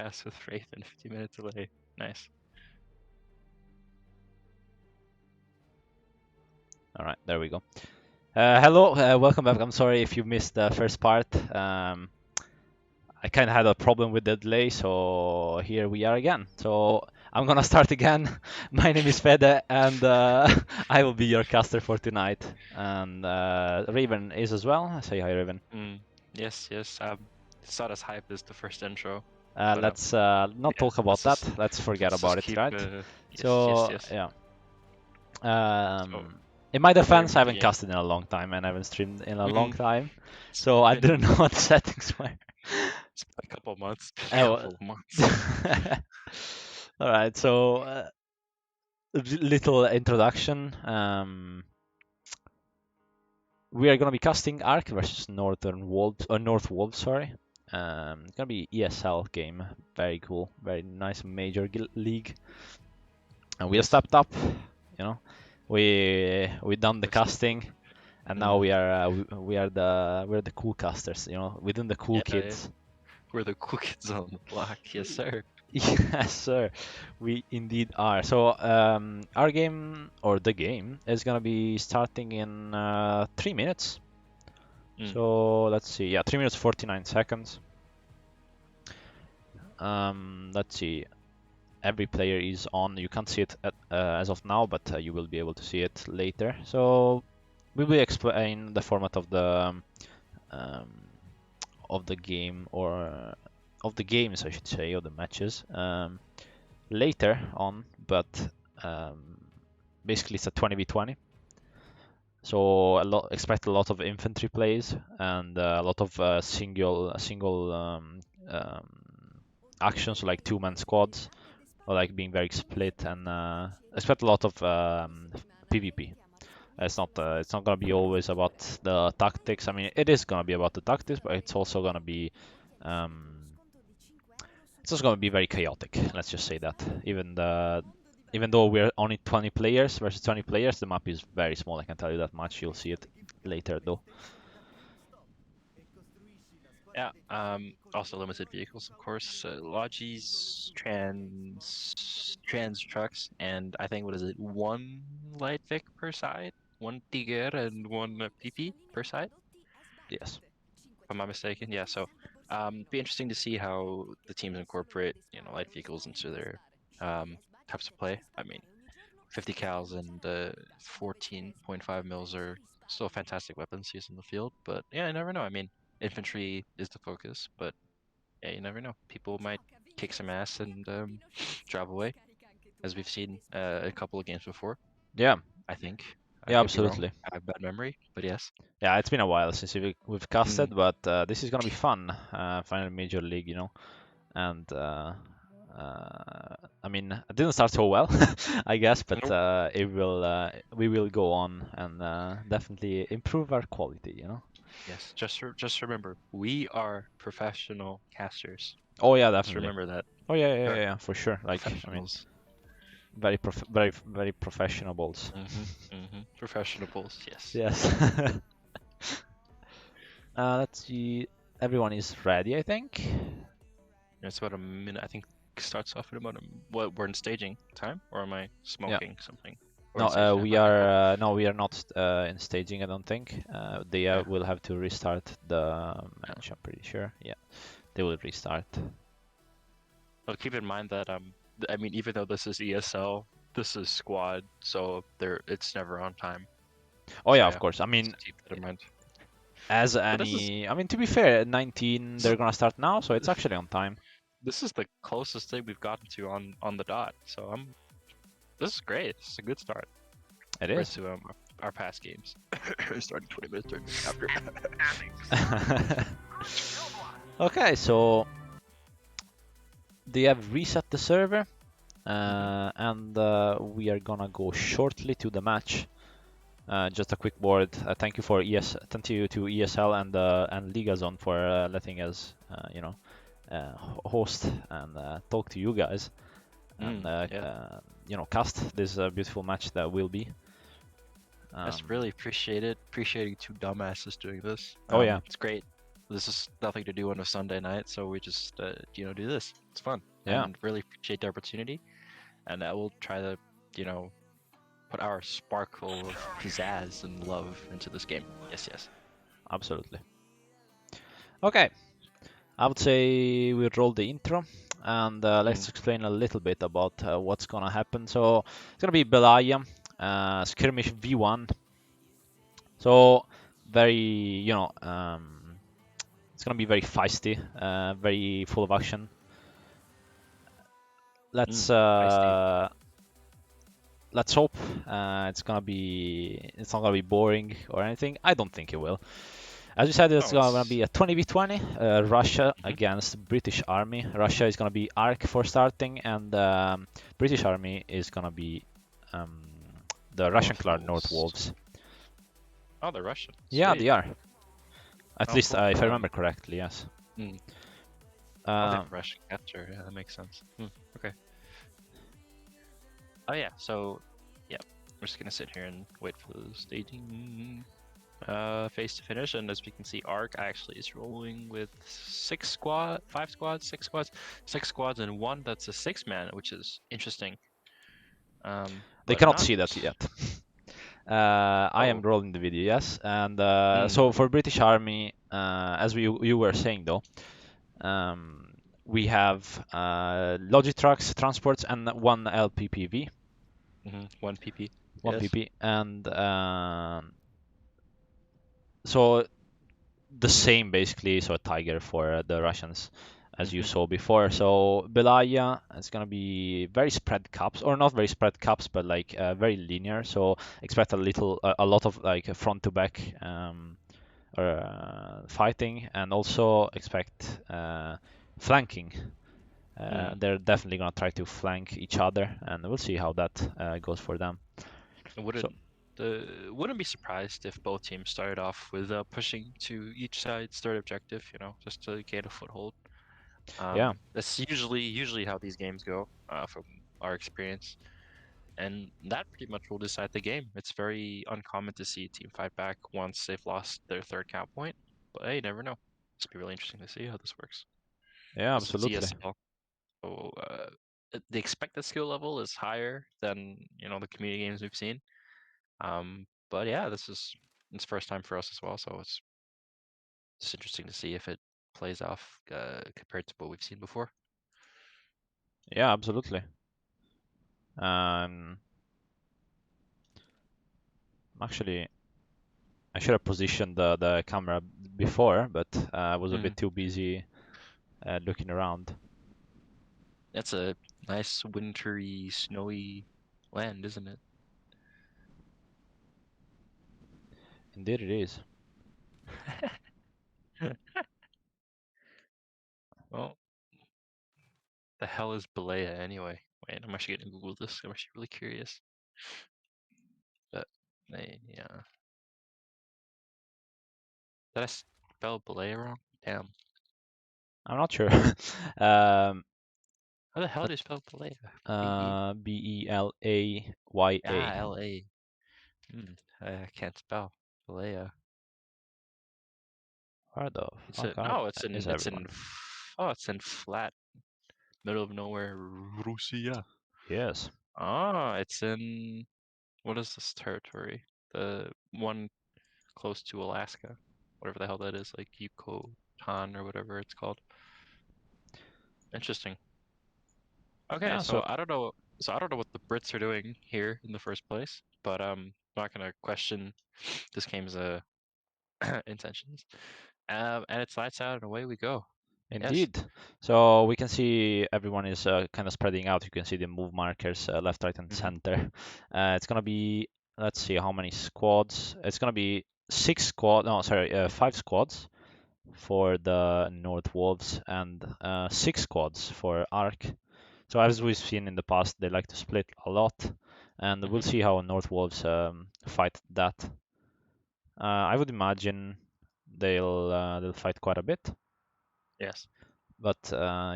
cast with Raven, 50-minute delay. Nice. All right, there we go. Hello, welcome back. I'm sorry if you missed the first part. I kind of had a problem with the delay, so here we are again. So I'm gonna start again. My name is Fede, and I will be your caster for tonight. And Raven is as well. Say hi, Raven. Yes. It's not as hype as the first intro. Let's not talk about that. Let's forget about it, right? Yes. Yeah. So, In my defense, I haven't yeah. casted in a long time and I haven't streamed in a long Mhm. time, so I didn't know what the settings were. It's been a couple of months. All right, so little introduction. We are gonna be casting ARK versus Northern Wolves, or North Wolves, sorry. It's gonna be ESL game. Very cool, very nice major league. And we have stepped up, you know. We done the casting, and now we're the cool casters, you know, within the cool kids. We're the cool kids on the block, yes sir. Yes, sir. We indeed are. So our game, or the game, is gonna be starting in 3 minutes. So let's see. Yeah, 3 minutes 49 seconds. Let's see. Every player is on. You can't see it as of now, but you will be able to see it later. So we will explain the format of the game, or of the games, I should say, of the matches later on. But basically, it's a 20v20. So expect a lot of infantry plays and a lot of single actions, like 2-man squads, or like being very split, and expect a lot of PvP. It's not gonna be always about the tactics. I mean, it is gonna be about the tactics, but it's also gonna be very chaotic. Let's just say that. Even though we're only 20 players versus 20 players, the map is very small. I can tell you that much. You'll see it later, though. Yeah. Also limited vehicles, of course. Logis, trans trucks, and I think, what is it? 1 light Vic per side, 1 Tiger, and 1 PP per side. Yes. If I'm not mistaken. Yeah. So, be interesting to see how the teams incorporate, light vehicles into their types of play. I mean, 50 cals and 14.5 mils are still fantastic weapons used in the field, but yeah, I never know. I mean, infantry is the focus, but yeah, you never know. People might kick some ass and drive away, as we've seen a couple of games before. Yeah. I think. Yeah, absolutely. I have bad memory, but yes. Yeah, it's been a while since we've casted, but this is gonna be fun. Final major league, you know, and I mean, it didn't start so well, I guess, but we will go on and definitely improve our quality, you know. Yes, just remember, we are professional casters. Oh yeah, Just definitely. remember that. Oh yeah, for sure. Like, I mean, Professionals. very professionables. Professionables, yes. Yes. Let's see. Everyone is ready, I think. It's about a minute. I think starts off at about what, we're in staging time, or am I smoking something? No, we are not in staging, I don't think. They will have to restart the match, I'm pretty sure. Yeah, they will restart. Well, keep in mind that I mean, even though this is ESL, this is squad, so it's never on time. Oh yeah, of course. I mean, keep that in mind. I mean, to be fair, 19 they're gonna start now, so it's actually on time. This is the closest thing we've gotten to on the dot, so this is great. It's a good start. It is. To our past games. Starting 20 minutes after. Okay, so they have reset the server, and we are gonna go shortly to the match. Just a quick word. Thank you to ESL and Ligazon for letting us, host and talk to you guys, and cast this beautiful match that will be. That's really appreciated. Appreciating two dumbasses doing this. Oh yeah, it's great. this is nothing to do on a Sunday night, so we just do this. It's fun Yeah, and really appreciate the opportunity, and I will try to you know put our sparkle of pizzazz and love into this game. Yes, yes. absolutely. Okay, I would say we roll the intro and let's Mm, explain a little bit about what's gonna happen. So it's gonna be Belaya, skirmish V1. So very, it's gonna be very feisty, very full of action. Let's feisty. uh, let's hope it's not gonna be boring or anything. I don't think it will. As you said, it's Oh, gonna it's. be a 20v20, Russia Mhm. against British Army. Russia is gonna be ARK for starting, and British Army is gonna be um, the Russian North clan North Wolves. Wolves. Oh, they're Russian. Yeah, Sweet. they are. At Oh, least cool. if I remember correctly, yes. Mm. Oh, they have Um, Russian capture. Yeah, that makes sense. Okay. Oh yeah. So, yeah, we're just gonna sit here and wait for the staging phase to finish. And as we can see, ARK actually is rolling with five squads, six squads, and one that's a six-man, which is interesting. they But cannot not. see that yet. I am Oh. rolling the video, yes. And Mm, so for British Army, as you were saying though, um, we have Logitrucks, transports, and one LPPV, one PP. one Yes. PP, and so the same basically. So a Tiger for the Russians, as you hmm saw before. So Belaya is gonna be very spread caps, or not very spread caps, but like very linear. So expect a lot of like front to back fighting, and also expect flanking. Mm. They're definitely gonna try to flank each other, and we'll see how that goes for them. I So wouldn't be surprised if both teams started off with pushing to each side's third objective, just to gain a foothold. yeah, That's usually how these games go, from our experience, and that pretty much will decide the game. It's very uncommon to see a team fight back once they've lost their third count point, but hey, you never know. It's gonna be really interesting to see how this works. yeah, Because it's absolutely. ESL, so the expected skill level is higher than the community games we've seen. But yeah, it's first time for us as well, so it's just interesting to see if it plays off compared to what we've seen before. Yeah, absolutely. Um, actually, I should have positioned the camera before, but I was a Mm. bit too busy looking around. That's a nice wintry, snowy land, isn't it? Indeed, it is. Well, the hell is Balea anyway? Wait, I'm actually gonna Google this. I'm actually really curious. But yeah, did I spell Balea wrong? Damn. I'm not sure. um, How the hell but do you spell Balea? B Belaya. L A. I can't spell Balea. Where the It's fuck a are no. It's in is it's in everyone? oh, it's in flat middle of nowhere, Russia. Yes. It's in what is this territory? The one close to Alaska, whatever the hell that is, like Yucatan or whatever it's called. Interesting. Okay, Yeah. so So I don't know. So I don't know what the Brits are doing here in the first place, but I'm not gonna question this game's intentions. And it's lights out and away we go. Yes. indeed. So we can see everyone is kind of spreading out. You can see the move markers left, right, and hmm center. It's gonna be, let's see how many squads. It's gonna be six squad. No, sorry, five squads for the North Wolves and six squads for ARK. So as we've seen in the past, they like to split a lot, and we'll hmm see how North Wolves fight that. I would imagine they'll fight quite a bit, Yes. but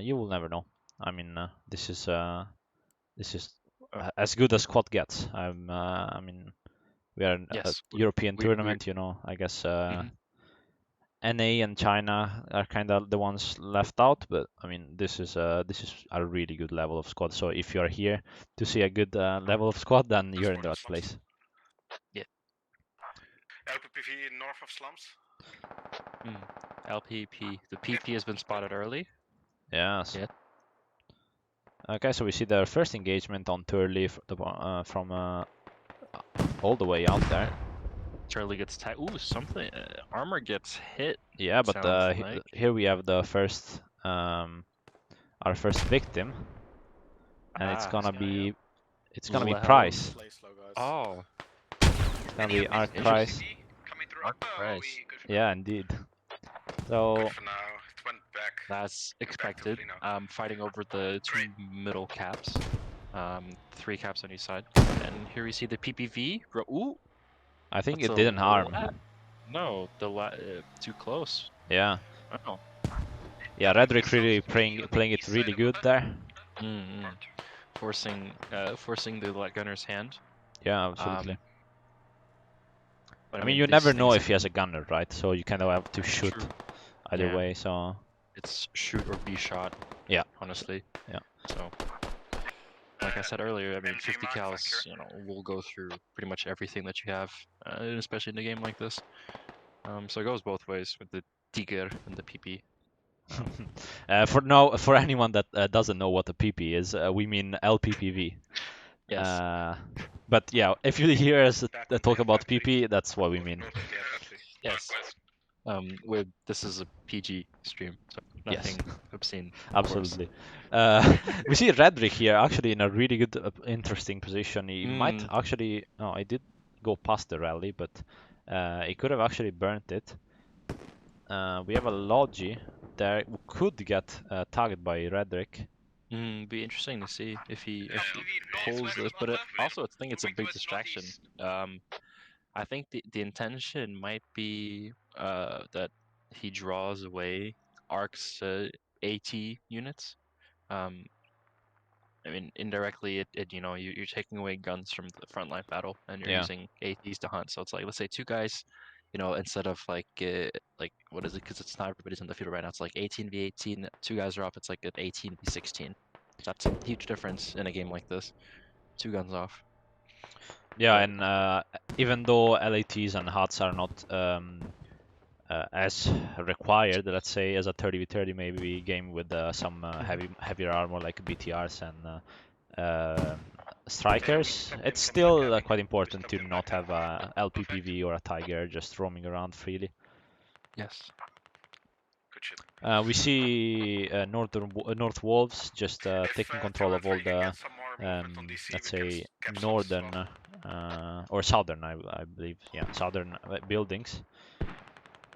you will never know. I mean, this is Uh, as good as squad gets. I mean, we are in a yes. European We tournament, you know. I guess mhm. NA and China are kind of the ones left out, but I mean this is a really good level of squad. So if you're here to see a good level of squad, then you're in the right place. Yeah. LPPV north of slums. LPP. The PP has been spotted early. Yes. Yeah. Okay, so we see the first engagement on Turley from all the way out there. Charlie gets tagged. Ooh, something. Armor gets hit. Yeah, but Sounds here we have the first our first victim, and it's gonna be Price. Oh, It's gonna be ARK Price. ARK Price. Yeah, indeed. So For now, it went back. That's expected. Fighting over the two middle caps. 3 caps on each side. And here we see the PPV. Ooh, I think that's it a didn't harm. No, too close. Yeah. Oh. Yeah, Redrick really playing it really good there. Forcing the light gunner's hand. Yeah, absolutely. But I mean, you never know if he has a gunner, right? So you kind of have to shoot either way. So it's shoot or be shot. Yeah. Honestly. Yeah. So, like I said earlier, I mean, 50 cals, you know, will go through pretty much everything that you have, especially in a game like this. So it goes both ways with the Tiger and the PP. For anyone that doesn't know what a PP is, we mean LPPV. Yes. But yeah, if you hear us talk about PP, that's what we mean. Yes. This is a PG stream, so nothing obscene. Absolutely. We see Redrick here actually in a really good, interesting position. He might actually. No, I did go past the rally, but he could have actually burnt it. We have a Logi there who could get tagged by Redrick. Be interesting to see if he pulls this, but I think it's a big distraction. I think the intention might be that he draws away ARK's AT units. I mean, indirectly, you know, you're taking away guns from the frontline battle, and you're using ATs to hunt. So it's like, let's say 2 guys, you know, instead of like what is it? Because it's not everybody's on the field right now. It's like 18v18. 2 guys are off. It's like an 18v16. That's a huge difference in a game like this. 2 guns off. Yeah, and even though LATs and HUTs are not as required, let's say, as a 30v30 maybe game with some heavier armor like BTRs and strikers, it's still quite important to not have a LPPV or a Tiger just roaming around freely. Yes. We see North Wolves just taking control of all the, let's say, northern or southern, I believe, yeah, southern buildings.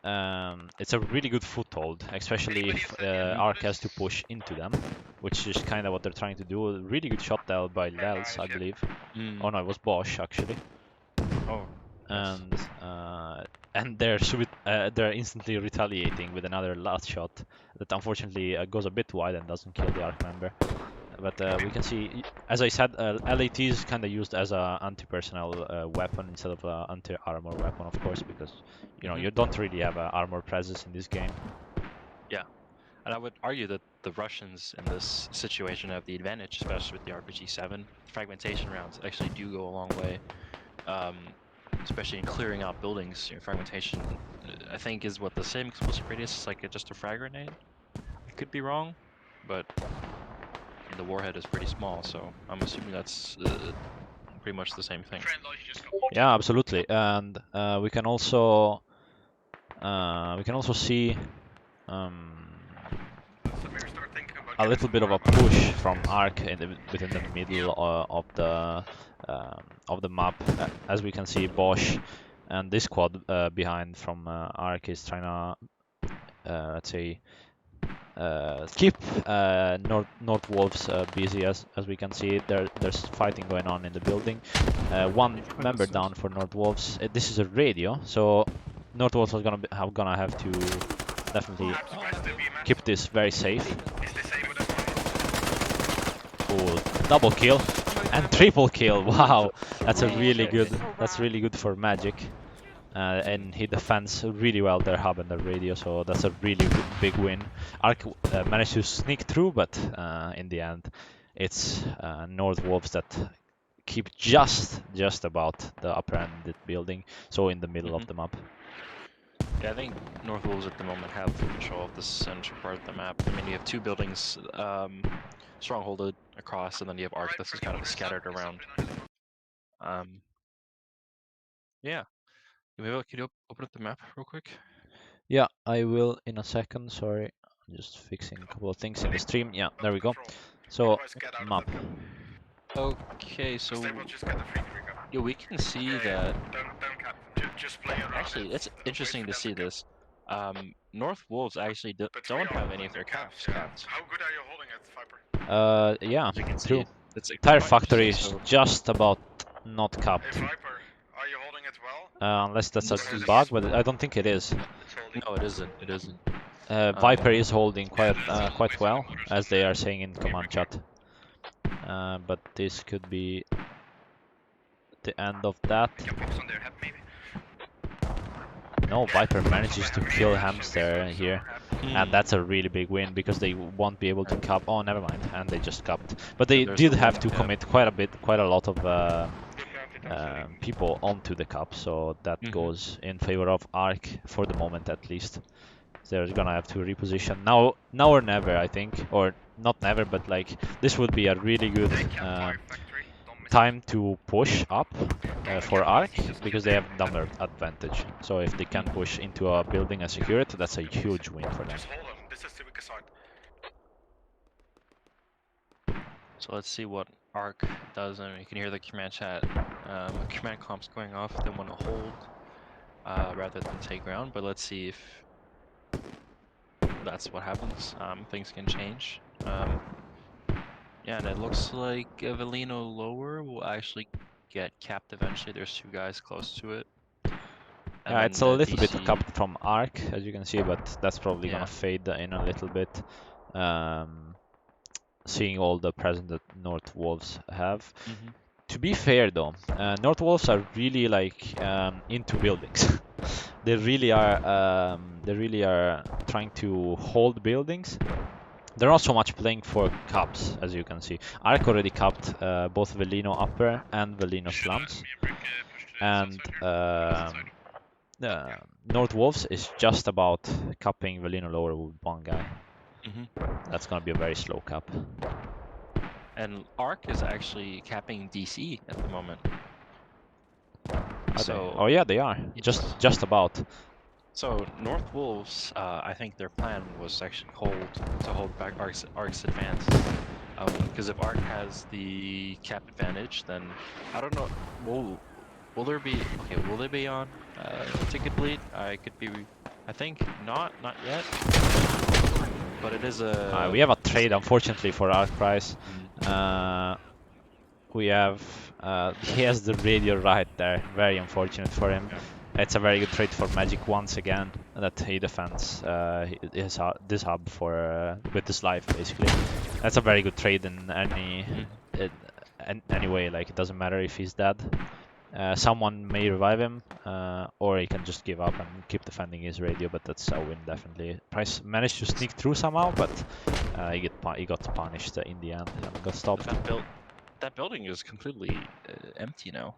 It's a really good foothold, especially if ARK has to push into them, which is kind of what they're trying to do. A really good shot there by Lels, I believe. Oh no, it was Bosch actually. Oh. And they're instantly retaliating with another last shot that unfortunately goes a bit wide and doesn't kill the ARK member. But we can see, as I said, LAT is kind of used as a anti-personnel weapon instead of an anti-armor weapon, of course, because you know you don't really have an armor presence in this game. Yeah, and I would argue that the Russians in this situation have the advantage, especially with the RPG-7. Fragmentation rounds actually do go a long way, especially in clearing out buildings. You know, fragmentation, I think, is what the same explosive radius is like just a frag grenade. I could be wrong, but the warhead is pretty small, so I'm assuming that's pretty much the same thing. Yeah, absolutely, and we can also see a little bit of a push from ARK within the middle of the map. As we can see, Bosch and this squad behind from ARK is trying to, let's say, keep North Wolves busy. As we can see, there's fighting going on in the building. One member down for North Wolves. This is a radio, so North Wolves are gonna have to definitely keep this very safe. Cool, double kill and triple kill. Wow, that's a really good. That's really good for Magic. and he defends really well their hub and their radio, so that's a really big win. ARK managed to sneak through, but in the end, it's North Wolves that keep just about the upper end of the building, so in the middle of the map. Yeah, I think North Wolves at the moment have control of the central part of the map. I mean, you have two buildings strongholded across, and then you have ARK that's just kind of scattered around. Yeah. Maybe could you open up the map real quick? Yeah, I will in a second. Sorry, I'm just fixing a couple of things in the stream. Yeah, there we go. So map. Okay, so They will just get the free recap. yeah, we can see that. Don't cap. Just play around. Actually, it's interesting to see this. North Wolves actually But don't have any of their caps capped. How good are you holding it, Viper? Yeah, As you can see, true. it's Tire quite Factory is interesting, so- just about not capped. Hey Viper, are you holding it well? Unless that's This a is- bug, but I don't think it is. No, it isn't. It isn't. Viper is holding quite well, as they are saying in command chat. But this could be the end of that. No, Viper manages to kill Hamster here, and that's a really big win because they won't be able to cap. Oh, never mind, and they just capped. But they There's did the have win, to yeah. commit quite a lot of people onto the cap, so that goes in favor of ARK for the moment at least. They're gonna have to reposition now or never, I think, or not never, but like this would be a really good time to push up for ARK because they have number advantage. So if they can push into a building and secure it, that's a huge win for them. Just hold them. This is the weaker side. So let's see what ARK does, and you can hear the command chat, command comps going off. They want to hold rather than take ground, but let's see if that's what happens. Things can change. Yeah, and it looks like Avellino lower will actually get capped eventually. There's two guys close to it. And Yeah, it's a then little bit DC capped from ARK, as you can see, but that's probably Yeah. gonna fade in a little bit. Seeing all the present that North Wolves have. To be fair though, North Wolves are really like into buildings. They really are trying to hold buildings. They're not so much playing for caps, as you can see. ARK already capped both Velino Upper and Velino Slums, and North Wolves is just about capping Velino Lower with one guy. That's gonna be a very slow cap. And ARK is actually capping DC at the moment. Oh yeah, they are. Just about. So North Wolves, I think their plan was actually to hold back ARK's advance. Because if ARK has the cap advantage, then I don't know. Will there be? Okay, will they be on ticket bleed? I think not yet. But it is a. We have a trade, unfortunately, for ARK price. We have. He has the radio right there. Very unfortunate for him. Yeah. It's a very good trade for Magic once again. That he defends this hub for with his life basically. That's a very good trade in any way. Like it doesn't matter if he's dead. Someone may revive him, or he can just give up and keep defending his radio. But that's a win definitely. Price managed to sneak through somehow, but he got punished in the end and got stopped. That building is completely empty now.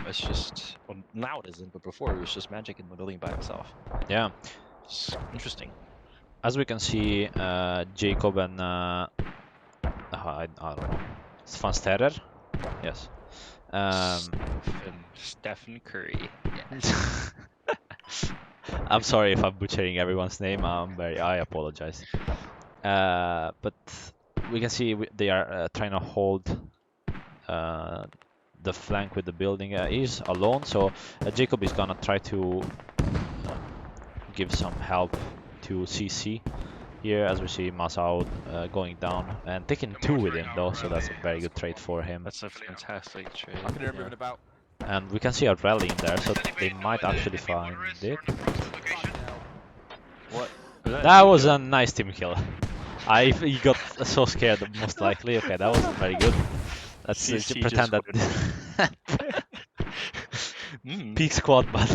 It's just, well, now it isn't, but before it was just Magic in the building by himself. Yeah. It's interesting. As we can see, Jacob and I don't know, Svansterer? Yes. Stephen Curry. Yes. I'm sorry if I'm butchering everyone's name. I apologize. But we can see they are trying to hold the flank with the building. He's alone, so Jacob is gonna try to give some help to CC here, as we see Masao going down and taking two with him though, so that's a very good trade for him. That's a fantastic trade. I can hear him moving about. And we can see a rally in there, so they might actually find it. What? That was a nice team kill. He got so scared, most likely. Okay, that was very good. Let's CC pretend that Peak squad, but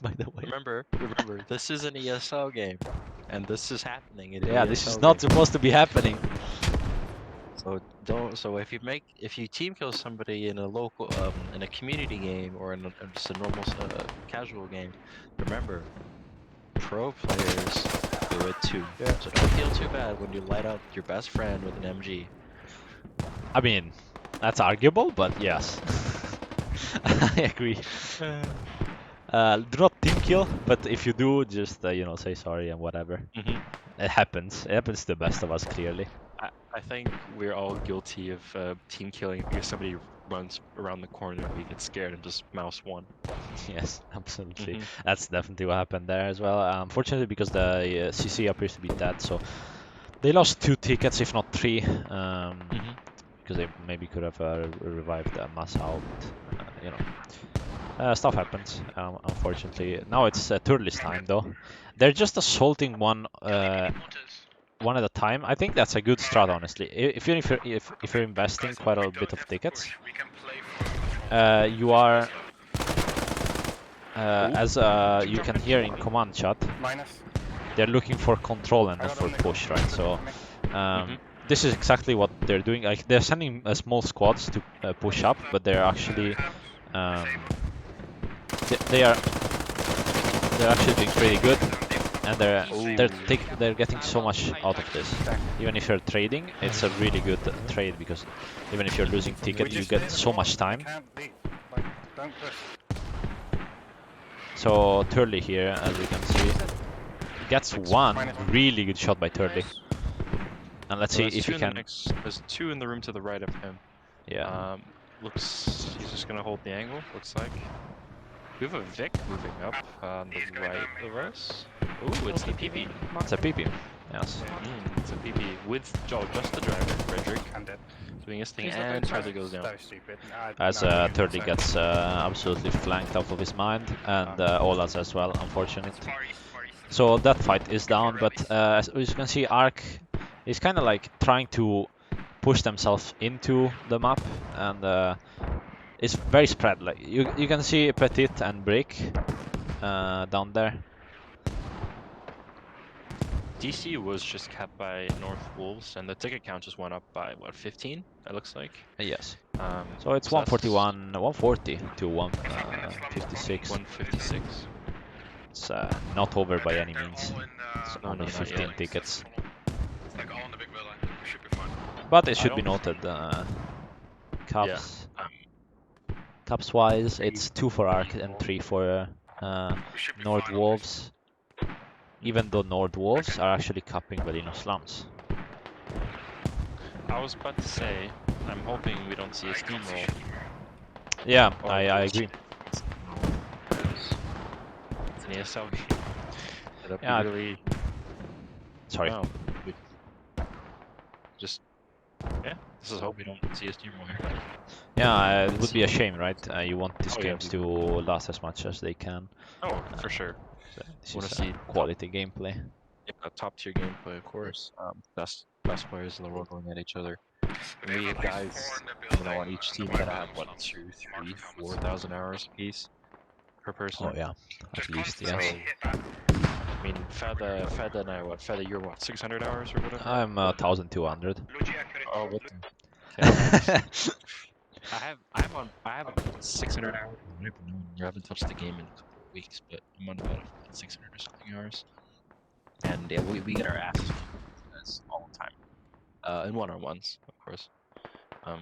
by the way. Remember, this is an ESL game, and this is happening in an Yeah, ESL this is not game. supposed to be happening. So don't. So if you team kill somebody in a local, in a community game or in just a normal casual game, remember, pro players do it too. Yeah. So don't feel too bad when you light up your best friend with an MG. I mean, that's arguable, but yes. I agree. Do not team kill, but if you do, just you know, say sorry and whatever. It happens. It happens to the best of us, clearly. I think we're all guilty of team killing because somebody runs around the corner and we get scared and just mouse one. Yes, absolutely. That's definitely what happened there as well. Unfortunately, because the CC appears to be dead, so they lost 2 tickets, if not 3. Because they maybe could have revived Mass out. You know, stuff happens. Unfortunately, now it's Turley's time though. They're just assaulting one at a time. I think that's a good strat, honestly. If you're investing quite a bit of tickets, you are as you can hear in command chat, they're looking for control and not for push, right? So this is exactly what they're doing. Like they're sending small squads to push up, but they're actually they're actually doing pretty good, and they're getting so much out of this. Even if you're trading, it's a really good trade because even if you're losing ticket, you get so much time. So Turley here, as you can see, gets one really good shot by Turley. And let's see if he can. There's 2 in the room to the right of him. Yeah. Looks he's just gonna hold the angle. Looks like we have a Vic moving up on the right of us. Ooh, it's the PP. It's a PP. Yes. It's a PP with just the driver, Frederick. Doing his thing, and Turley goes down. As Turley gets absolutely flanked out of his mind, and Olas as well, unfortunate. So that fight is down, but as you can see, ARK is kind of like trying to push themselves into the map, and it's very spread. Like you can see Petit and Brick down there. DC was just capped by North Wolves, and the ticket count just went up by what, 15? It looks like. Yes. So it's 141, 140 to 156. 156. It's not over by any means. It's only 15 tickets. But it should be noted, Caps. Caps wise, it's 2 for ARK and 3 for Nord Wolves. Even though Nord Wolves are actually capping Berlino Slums. I was about to say, I'm hoping we don't see a steamroll. Yeah, I agree. It's an ESL game. Yeah. Really... Sorry. Wow. Just, yeah, this is hope we don't see a steamroll here. Yeah, it would be a shame, right? You want these games to last as much as they can. Oh, for sure. So this is quality gameplay. Yeah, top tier gameplay, of course. Best players in the world going at each other. And we have guys, you know, on each team that have what, 2, 3, 4,000 hours apiece per person. Oh yeah, at least yes. So, I mean, Feda and I, Feda, you're what, 600 hours or whatever? I'm 1,200. Oh, what the? I have 600 hours. I haven't touched the game in a couple of weeks, but I'm on about 600 or something hours. And yeah, we get our asses kicked all the time. In one-on-ones, of course. Oh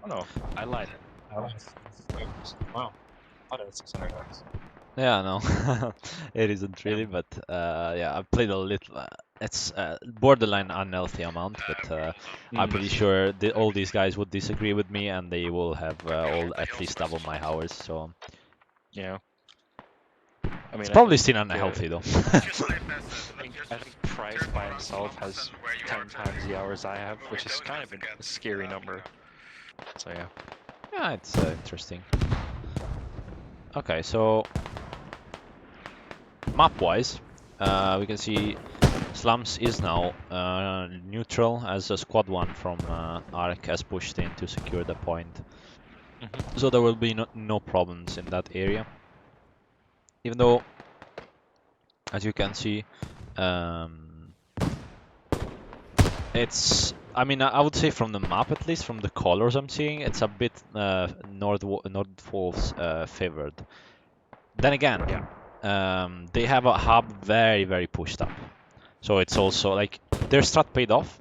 no, I lied. Wow, I thought it was 600 hours. Yeah, no, it isn't really, but yeah, I've played a little. It's borderline unhealthy amount, but I'm pretty sure all these guys would disagree with me, and they will have all at least double my hours. So yeah, I mean, it's probably still unhealthy though. I think Price by himself has 10 times the hours I have, which is kind of a scary number. So yeah. Yeah, it's interesting. Okay, so map-wise, we can see Slums is now neutral as a squad 1 from ARK has pushed in to secure the point. So there will be no problems in that area. Even though, as you can see, it's, I mean, I would say from the map, at least from the colors I'm seeing, it's a bit North Wolves favored. Then again, they have a hub very pushed up, so it's also like their strat paid off.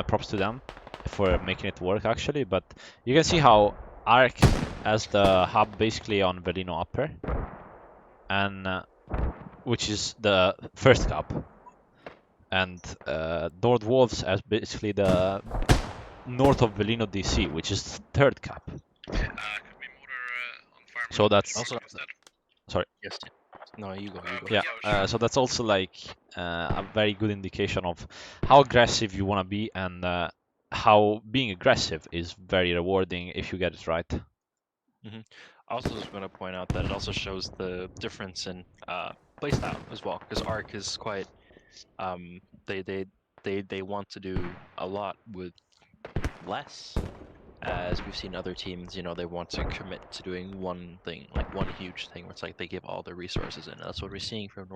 Props to them for making it work actually. But you can see how ARK has the hub basically on Velino upper, and which is the first cap, and North Wolves has basically the north of Velino DC, which is third cap. So that's Also, sorry. yes. No, you go. Yeah. So that's also like a very good indication of how aggressive you want to be, and how being aggressive is very rewarding if you get it right. I also just want to point out that it also shows the difference in playstyle as well, because ARK is quite they want to do a lot with less. As we've seen other teams, you know, they want to commit to doing one thing, like one huge thing, where it's like they give all their resources in. And that's what we're seeing from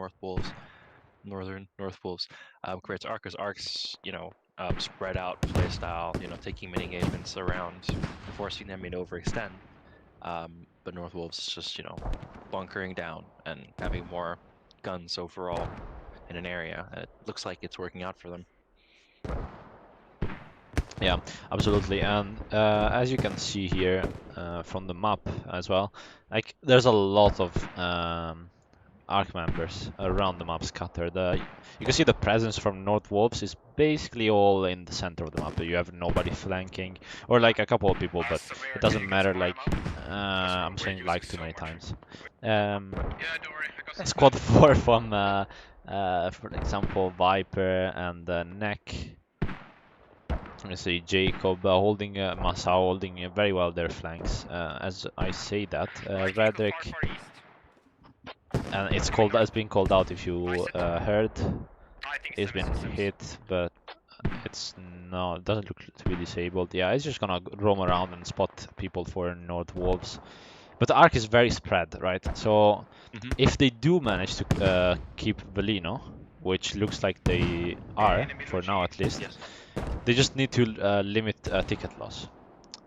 Northern North Wolves, compared to ARK, because ARK's, you know, spread out playstyle, you know, taking many engagements around, forcing them to overextend. But North Wolves is just, you know, bunkering down and having more guns overall in an area. And it looks like it's working out for them. Yeah, absolutely. And as you can see here from the map as well, like there's a lot of ARK members around the map scattered. You can see the presence from North Wolves is basically all in the center of the map. You have nobody flanking, or like a couple of people, but it doesn't matter. Like I'm saying like too many times. Squad 4 from, for example, Viper and Neck. You see Jacob holding Masao holding very well their flanks. As I say that, Redrick, and it's called, has been called out if you heard. He's been hit, but it's no, it doesn't look to be disabled. Yeah, he's just gonna roam around and spot people for North Wolves. But the ARK is very spread, right? So if they do manage to keep Velino, which looks like they are for now at least, they just need to limit ticket loss,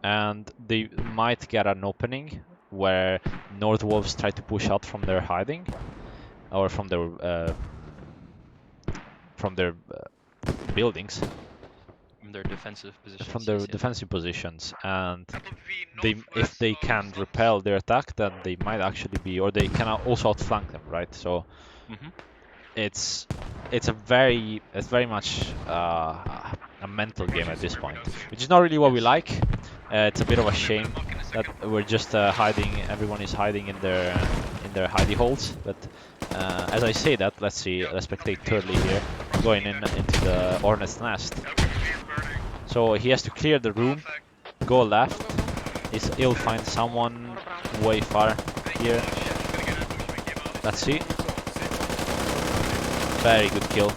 and they might get an opening where North Wolves try to push out from their hiding, or from their buildings, From their defensive positions. From their defensive positions, and if they can repel their attack, then they might actually be, or they can also outflank them, right? So it's very much a mental game at this point, which is not really what we like. It's a bit of a shame that we're just hiding. Everyone is hiding in their hidey holes. But as I say that, let's spectate Turley here going into the Hornet's nest. So he has to clear the room, go left. He'll find someone way far here. Let's see. Very good kill.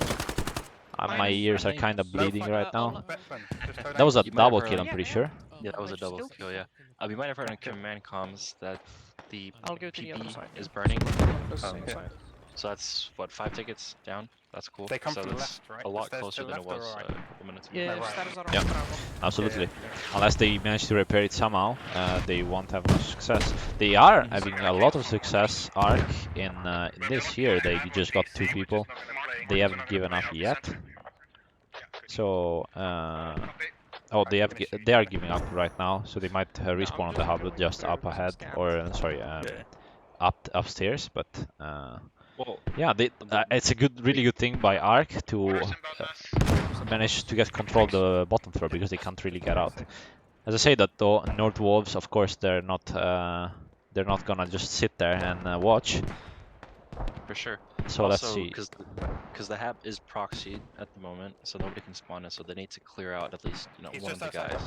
My ears are kind of bleeding right now. That was a double kill, I'm pretty sure. Yeah, that was a double kill, yeah. You might have heard on command comms that the PB is burning. So that's, what, 5 tickets down? That's cool. They come so from the that's left, right? a lot The stairs closer to than the it left or was right? a couple minutes ago. Yeah, absolutely. Unless they manage to repair it somehow, they won't have much success. They are having a lot of success, ARK, in this year. They just got 2 people. They haven't given up yet. So, oh, they are giving up right now. So they might respawn on the hub just up ahead, or sorry, upstairs. But yeah, it's a really good thing by ARK to manage to get control of the bottom floor, because they can't really get out. As I say that though, North Wolves, of course, they're not gonna just sit there and watch. For sure. So also, let's see. Because the hab is proxied at the moment, so nobody can spawn it. So they need to clear out at least, you know, one of the guys.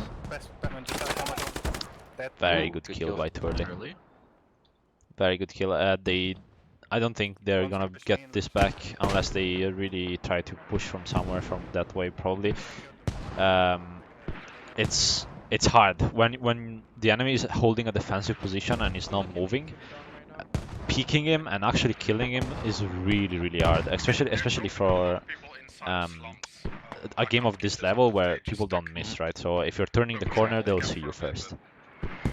Very good kill by Twirly. Very good kill. I don't think they're gonna get this back unless they really try to push from somewhere from that way. Probably. It's it's hard when the enemy is holding a defensive position and is not moving. Peeking him and actually killing him is really hard, especially for a game of this level where people don't miss, right? So if you're turning the corner, they'll see you first,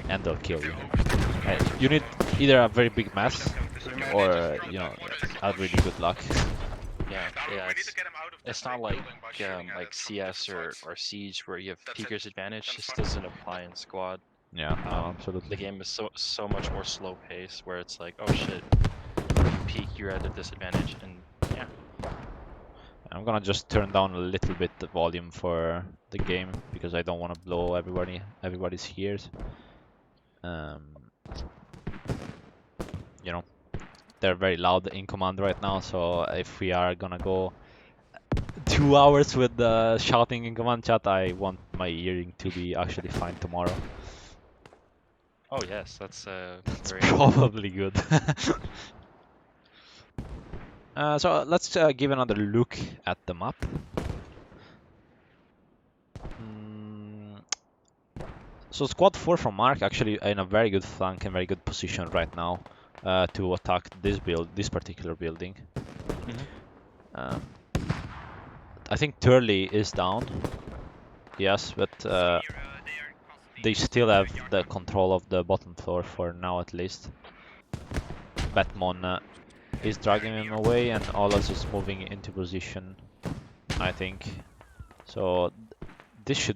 and they'll kill you. You need either a very big mess or a really good luck. Yeah, it's not like CS or Siege where you have peeker's advantage. This doesn't apply in squad. Yeah, no, absolutely. The game is so much more slow paced, where it's like, oh shit, peek, you're at a disadvantage, and yeah. I'm gonna just turn down a little bit the volume for the game because I don't want to blow everybody's ears. You know, they're very loud in command right now, so if we are gonna go 2 hours with shouting in command chat, I want my hearing to be actually fine tomorrow. Oh yes, that's very probably good. So let's give another look at the map. So squad 4 from ARK actually in a very good flank and very good position right now to attack this particular building. I think Turley is down. Yes, but they still have the control of the bottom floor for now at least. Batmon is dragging him away and Olas is moving into position, I think. So this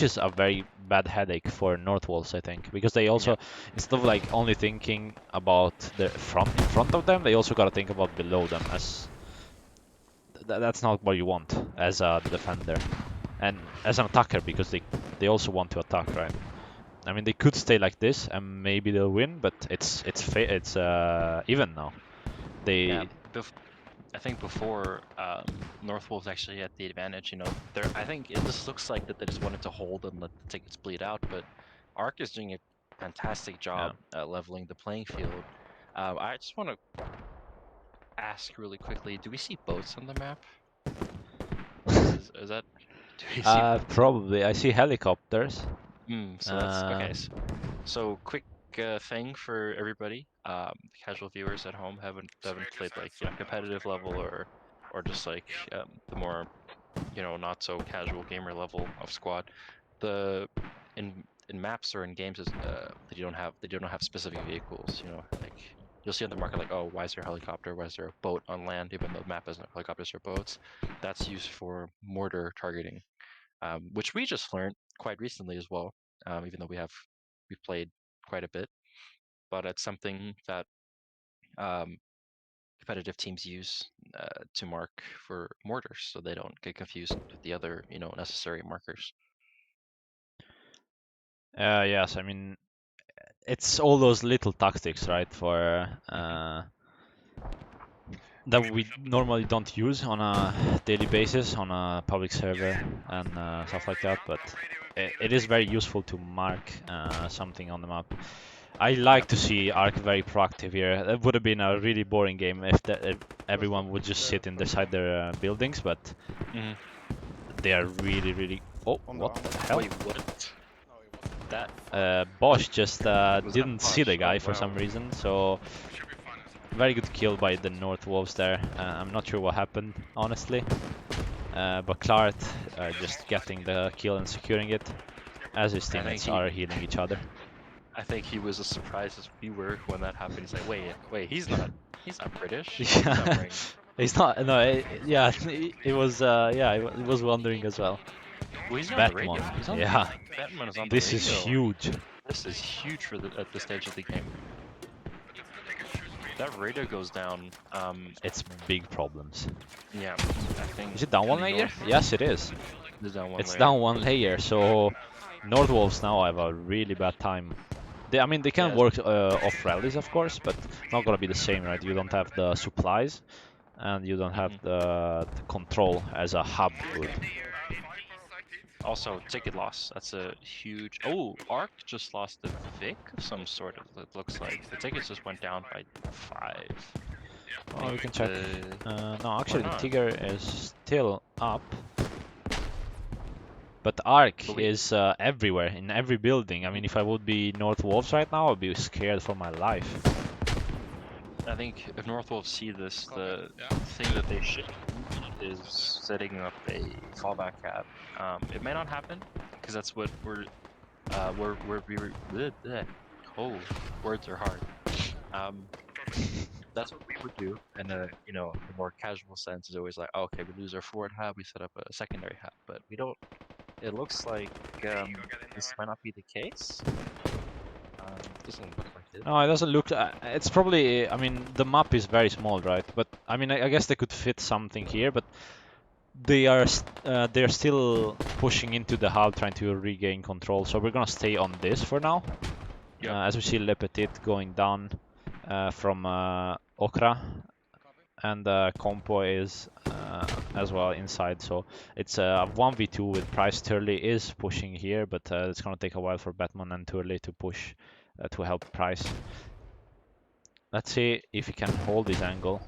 is a very bad headache for North Wolves, I think, because they also, instead of like only thinking about the in front of them, they also gotta think about below them, as that's not what you want as a defender and as an attacker, because they also want to attack, right? I mean, they could stay like this and maybe they'll win, but it's even now. I think before North Wolves actually had the advantage. I think it just looks like that they just wanted to hold and let the tickets bleed out. But ARK is doing a fantastic job at leveling the playing field. I just want to ask really quickly: do we see boats on the map? Is that? Do we see probably. I see helicopters. So that's okay. So quick thing for everybody. Casual viewers at home haven't played like competitive level or just like the more not so casual gamer level of squad. In maps or in games they don't have specific vehicles. Like you'll see on the market like, oh, why is there a helicopter? Why is there a boat on land? Even though the map isn't helicopters or boats, that's used for mortar targeting, which we just learned quite recently as well. Even though we've played quite a bit, but it's something that competitive teams use to mark for mortars, so they don't get confused with the other necessary markers. Yes, I mean, it's all those little tactics, right, for that we normally don't use on a daily basis on a public server and stuff like that, but it is very useful to mark something on the map. I like to see ARK very proactive here. It would have been a really boring game if everyone would just sit inside their buildings, but they are really... Oh, what the hell? Wait, what? That Bosch just didn't see the guy for some reason, so very good kill by the North Wolves there. I'm not sure what happened, honestly, but Claret just getting the kill and securing it as his teammates are healing each other. I think he was as surprised as we were when that happened. He's like, wait, he's not British. Yeah. He's not. No, it was. He was wondering as well. Well, he's Batman. Yeah. Batman is on this is huge. This is huge for at this stage of the game. That radar goes down. It's big problems. Yeah, I think. Is it down one layer? Yes, it is. It's down one layer. So North Wolves now have a really bad time. I mean, they can work off rallies, of course, but it's not gonna be the same, right? You don't have the supplies, and you don't have the control as a hub would. Also, ticket loss. That's a huge... Oh, ARK just lost the Vic of some sort, it looks like. The tickets just went down by 5. Oh, we can check. No, actually, the Tiger is still up. But ARK is everywhere, in every building. I mean, if I would be North Wolves right now, I'd be scared for my life. I think if North Wolves see this, the thing that they should do is setting up a fallback cap. It may not happen because that's what we're bleh, bleh. Oh, words are hard. That's what we would do, and you know, the more casual sense is always like, oh, okay, we lose our forward hub, we set up a secondary hub, but we don't. It looks like this might not be the case. Doesn't look like it. No, it doesn't look. It's probably. I mean, the map is very small, right? But I mean, I guess they could fit something here, but they're still pushing into the hub, trying to regain control. So we're gonna stay on this for now. Yep. As we see Le Petit going down from Okra, and Compo is as well inside. So it's a 1v2 with Price. Turley is pushing here, but it's gonna take a while for Batman and Turley to push to help Price. Let's see if he can hold his angle.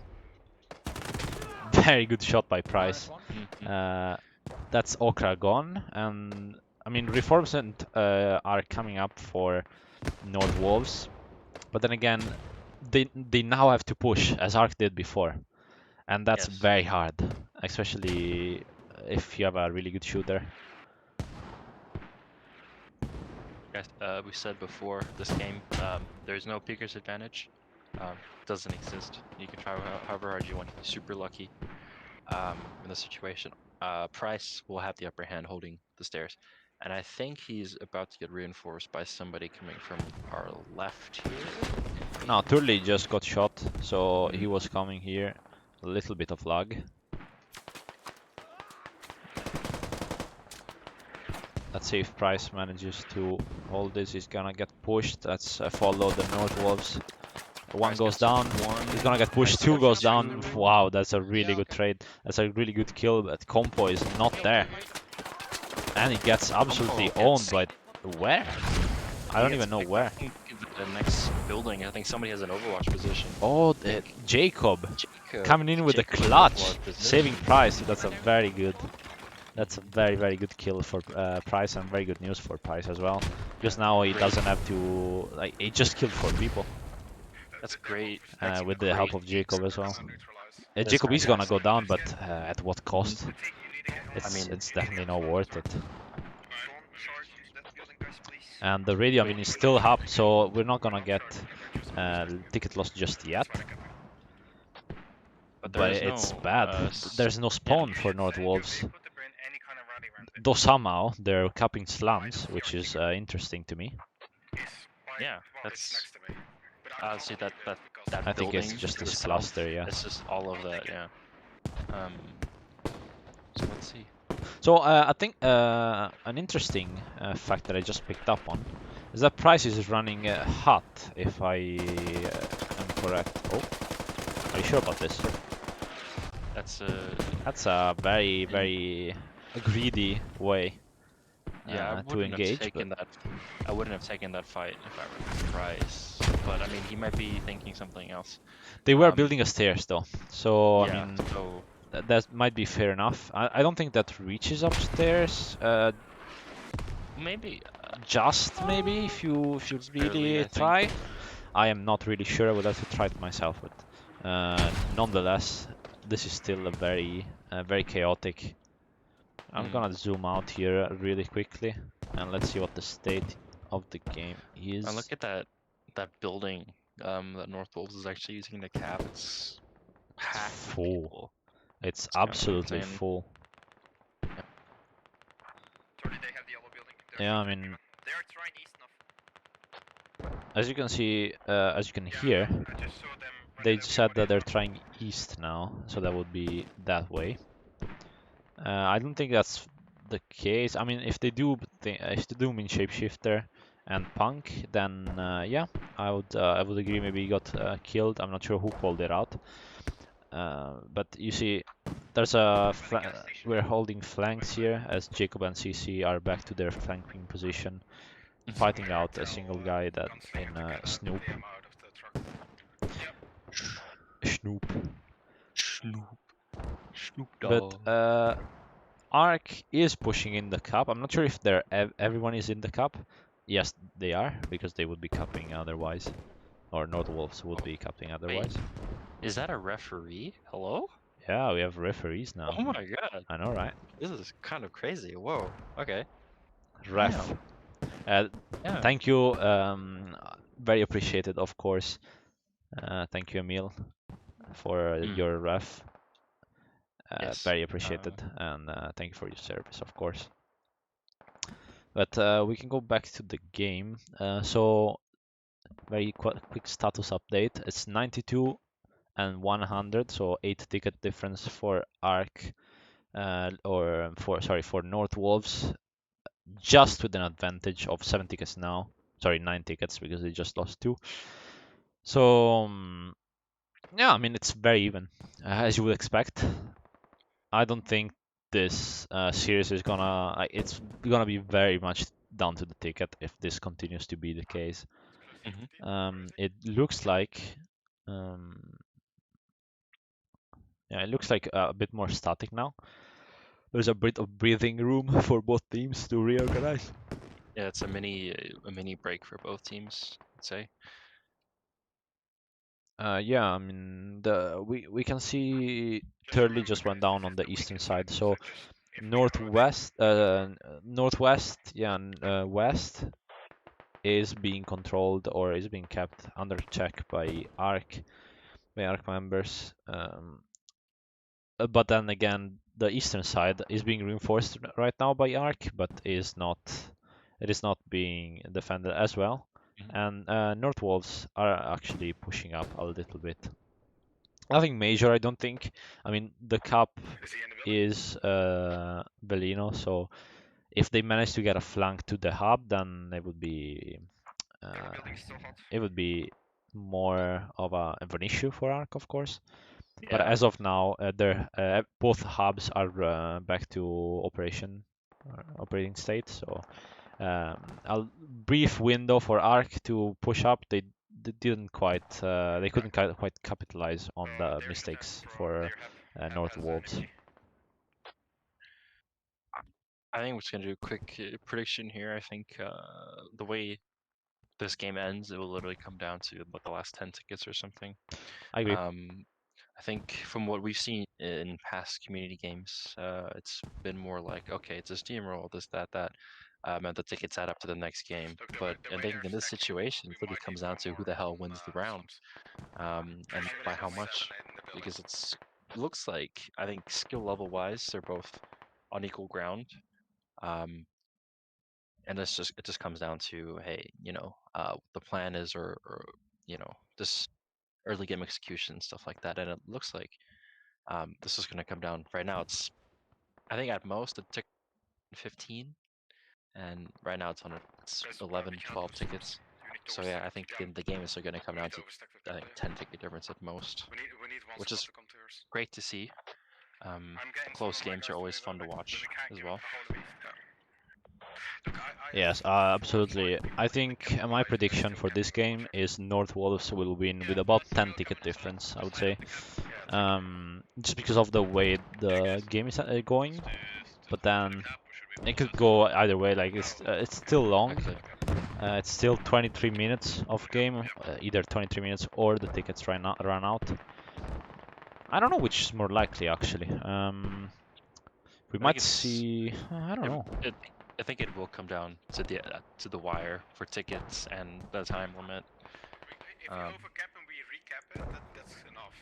Very good shot by Price. That's Okra gone, and I mean reinforcements are coming up for North Wolves, but then again, they now have to push as ARK did before, and that's very hard, especially if you have a really good shooter. Guys, we said before this game, there's no peeker's advantage. Doesn't exist. You can try however hard you want to be super lucky in this situation. Price will have the upper hand holding the stairs. And I think he's about to get reinforced by somebody coming from our left here. No, Turley just got shot, so he was coming here. A little bit of lag. Let's see if Price manages to hold this. He's gonna get pushed. Let's follow the North Wolves. One goes down. He's gonna get pushed. Two goes down. Wow, that's a really good trade. That's a really good kill, but Compo is not there. And he gets absolutely owned by where? I don't even know where. The next building, I think somebody has an Overwatch position. Oh, Jacob coming in with a clutch, saving Price. That's a very good. That's a very, very good kill for Price, and very good news for Price as well. Because now he doesn't have to, like, he just killed 4 people. That's great. With the help of Jacob as well. Jacob is gonna go down, but at what cost? It's definitely not worth it. And the radio, I mean, is still up, so we're not gonna get ticket loss just yet. But it's bad. There's no spawn for North Wolves. Though somehow they're capping slums, which is interesting to me. Yeah, that's. See that I think it's just a cluster, yeah. It's just all of that, yeah. So let's see. So I think an interesting fact that I just picked up on is that Price is running hot, if I am correct. Oh, are you sure about this? That's a very, very greedy way to engage. I wouldn't have taken that fight if I were Price. But I mean, he might be thinking something else. They were building a stairs though, so yeah, I mean, that might be fair enough. I don't think that reaches upstairs. Maybe. Just maybe if you really try. I am not really sure. I would have to try it myself, but nonetheless, this is still a very chaotic. I'm gonna zoom out here really quickly and let's see what the state of the game is. And look at that building that North Wolves is actually using to cap. It's full. It's absolutely full. Yeah, I mean, as you can see, as you can hear, they said that they're trying east now, so that would be that way. I don't think that's the case. I mean, if they do mean shapeshifter and punk, then yeah, I would agree. Maybe he got killed. I'm not sure who called it out. But you see, there's we're holding flanks here as Jacob and CC are back to their flanking position, fighting out a single guy that in Snoop. Snoop. But ARK is pushing in the cup. I'm not sure if they're everyone is in the cup. Yes, they are, because they would be cupping otherwise. Or North Wolves would be cupping otherwise. Is that a referee? Hello? Yeah, we have referees now. Oh my god. I know, right? This is kind of crazy. Whoa. Okay. Ref. Yeah. Thank you. Very appreciated, of course. Thank you, Emil, for your ref. Yes. Very appreciated, and thank you for your service, of course. But we can go back to the game. So very quick status update. It's 92 and 100, so 8 ticket difference for ARK, for North Wolves, just with an advantage of 7 tickets now. Sorry, 9 tickets, because they just lost 2. So yeah, I mean, it's very even, as you would expect. I don't think this series is gonna. It's gonna be very much down to the ticket if this continues to be the case. It looks like, yeah, it looks like a bit more static now. There's a bit of breathing room for both teams to reorganize. Yeah, it's a mini break for both teams, I'd say. Yeah, I mean, we can see Turley just went down on the eastern side, so northwest, yeah, and west is being controlled or is being kept under check by ARK members. But then again, the eastern side is being reinforced right now by ARK, but it is not being defended as well. And North Wolves are actually pushing up a little bit. Nothing major, I don't think. I mean, the cup is Bellino, so if they manage to get a flank to the hub, then it would be more of an issue for ARK, of course. Yeah. But as of now, both hubs are back to operating state. So a brief window for ARK to push up. They didn't quite, they couldn't quite capitalize on the mistakes for North Wolves. I think we're just gonna do a quick prediction here. I think the way this game ends, it will literally come down to about the last 10 tickets or something. I agree. I think from what we've seen in past community games, it's been more like, okay, it's a steamroll, this, that, and the tickets add up to the next game. But I think in this situation, it really comes down to who the hell wins the round, and by how much, because it looks like, I think skill level wise, they're both on equal ground. And it just comes down to, hey, the plan is, or this early game execution and stuff like that. And it looks like this is going to come down right now. I think at most it took 15, and right now it's 11, 12 tickets. So yeah, I think the game is going to come down to, I think, 10 ticket difference at most, which is great to see. Close games are always fun to watch as well. Yes, absolutely. I think my prediction for this game is North Wolves will win with about 10 ticket difference, I would say. Just because of the way the game is going. But then it could go either way. Like it's still long. It's still 23 minutes of game, either 23 minutes or the tickets run out. I don't know which is more likely, actually. We might see. I don't know. I think it will come down to the wire for tickets and the time limit. If we overcap and we recap it, that's enough.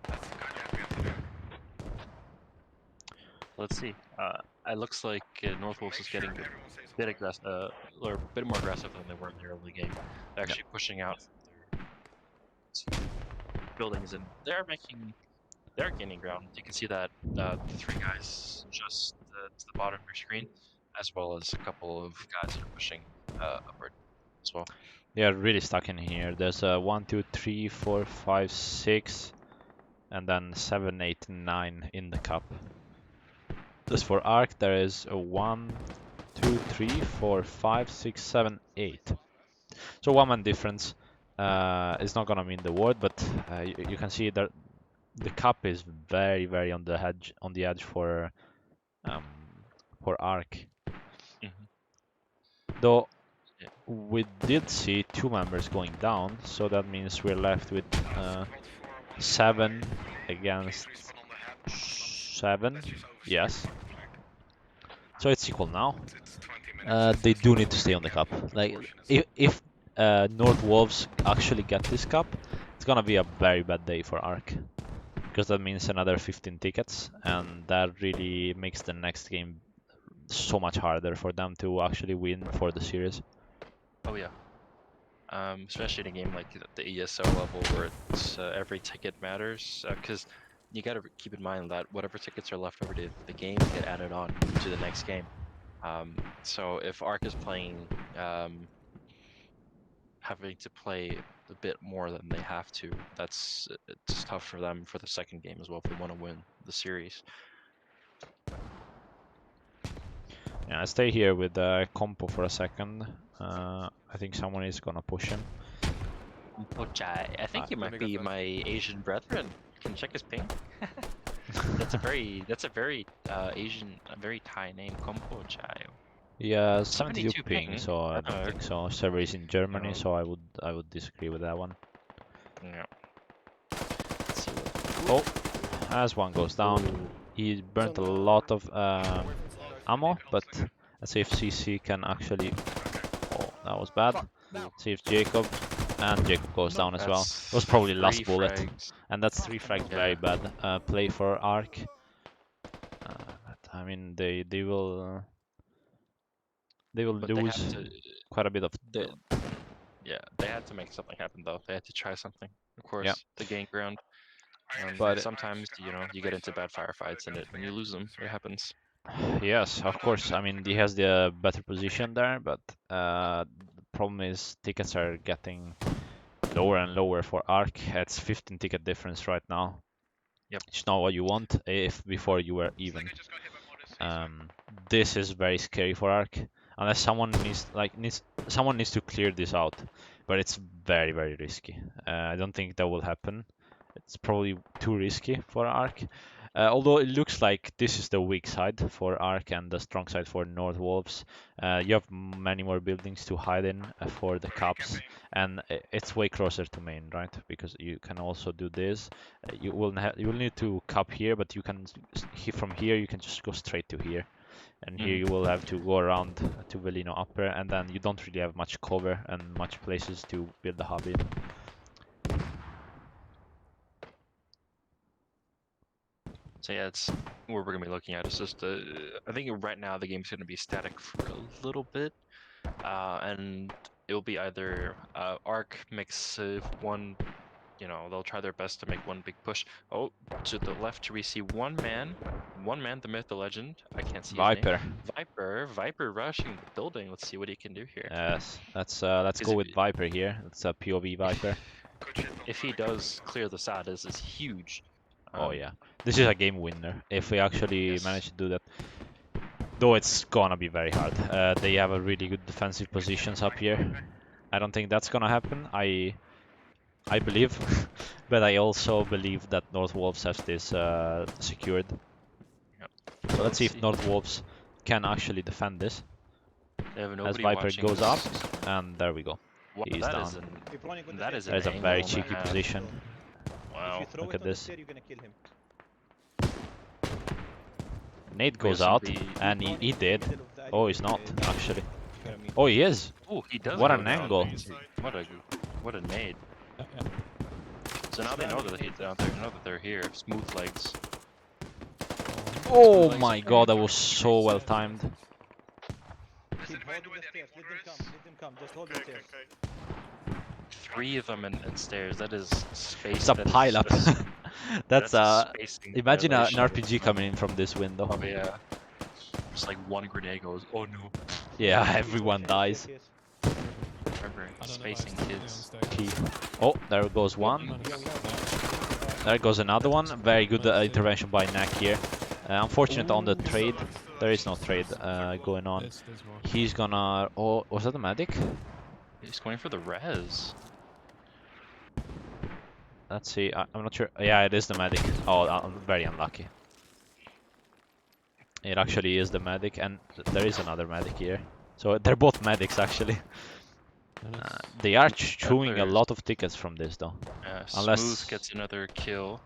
That's kind of what we have to do. Let's see. It looks like North Wolves is getting a bit aggressive, or a bit more aggressive than they were in the early game. They're actually pushing out their buildings, and they're gaining ground. You can see that the 3 guys just to the bottom of your screen, as well as a couple of guys that are pushing upward as well. They are really stuck in here. There's 1, 2, 3, 4, 5, 6, and then 7, 8, 9 in the cup. Just for ARK, there is a 1, 2, 3, 4, 5, 6, 7, 8. So 1-man difference is not gonna mean the word, but you can see that the cup is very, very on the edge for for ARK. Mhm. Though Yeah. we did see 2 members going down, so that means we're left with 7 against 7. Yes. So it's equal now. They do need to stay on the cup. Like if North Wolves actually get this cup, it's gonna be a very bad day for ARK, because that means another 15 tickets, and that really makes the next game so much harder for them to actually win for the series. Oh yeah. Especially in a game like the ESL level where it's every ticket matters, because you got to keep in mind that whatever tickets are left over to the game get added on to the next game. So if ARK is playing, having to play a bit more than they have to, it's tough for them for the second game as well if they want to win the series. Yeah, I stay here with Compo for a second. I think someone is gonna push him. I think he might be my Asian brethren. Can check his ping. That's a very Asian, a very Thai name, Kompo Chai. Yeah, 72 72 ping, ping. so I don't think so. Server is in Germany, so I would disagree with that one. Yeah. Oh, as one goes down, he burnt a lot of ammo, but let's see if CC can actually. Oh, that was bad. See if Jacob, and Jacob goes down as well. It was probably last bullet, and that's 3 frags. Very bad play for ARK. But, I mean, they will lose quite a bit of. Yeah, they had to make something happen though. They had to try something, of course, Yeah. to gain ground. But sometimes, you get into bad firefights and when you lose them, it happens. yes, of course. I mean, he has the better position there, but the problem is tickets are getting lower and lower for ARK. It's 15 ticket difference right now. Yep. It's not what you want if before you were even. This is very scary for ARK, unless someone needs to clear this out, but it's very, very risky. I don't think that will happen. It's probably too risky for ARK. Although it looks like this is the weak side for ARK and the strong side for North Wolves. You have many more buildings to hide in for the caps, and it's way closer to main, right? Because you can also do this. You will need to cap here, but you can from here you can just go straight to here. And here you will have to go around to Velino Upper, and then you don't really have much cover and much places to build the hub in. So yeah, it's what we're gonna be looking at. It's just I think right now the game's gonna be static for a little bit, and it'll be either ARK makes one, they'll try their best to make one big push. Oh, to the left we see one man, the myth, the legend. I can't see Viper. his name. Viper rushing the building. Let's see what he can do here. Yes, let's go with Viper here. It's a POV Viper. If he does clear the SAD, this is huge. Oh yeah, this is a game winner if we actually manage to do that. Though it's gonna be very hard. They have a really good defensive positions up here. I don't think that's gonna happen. I believe, but I also believe that North Wolves has this secured. Yep. So let's see if North Wolves can actually defend this. As Viper goes up, and there we go. Wow, He's down. That is a very cheeky position. Wow. Look at this. Nate goes out, and he did. Oh, he's not, actually. Oh, he is. Oh, he does. What an angle. What a nade. So now they know that he's out there, know that they're here. Smooth legs. Oh my god, that was so well timed. Three of them in stairs. That is space. It's a pile-up. That's imagine an violation. RPG coming in from this window. Oh yeah. Just like one grenade goes, oh no. Yeah, everyone dies. Remember, spacing kids. Key. Oh, there goes one. There goes another one. Very good intervention by Nak here. Unfortunate on the trade. There is no trade going on. He's gonna... Oh, was that a medic? He's going for the res. Let's see. I'm not sure. Yeah, it is the medic. Oh, I'm very unlucky. It actually is the medic, and there is another medic here. So they're both medics actually. They are chewing a There's lot of tickets from this though. Smooth Unless gets another kill.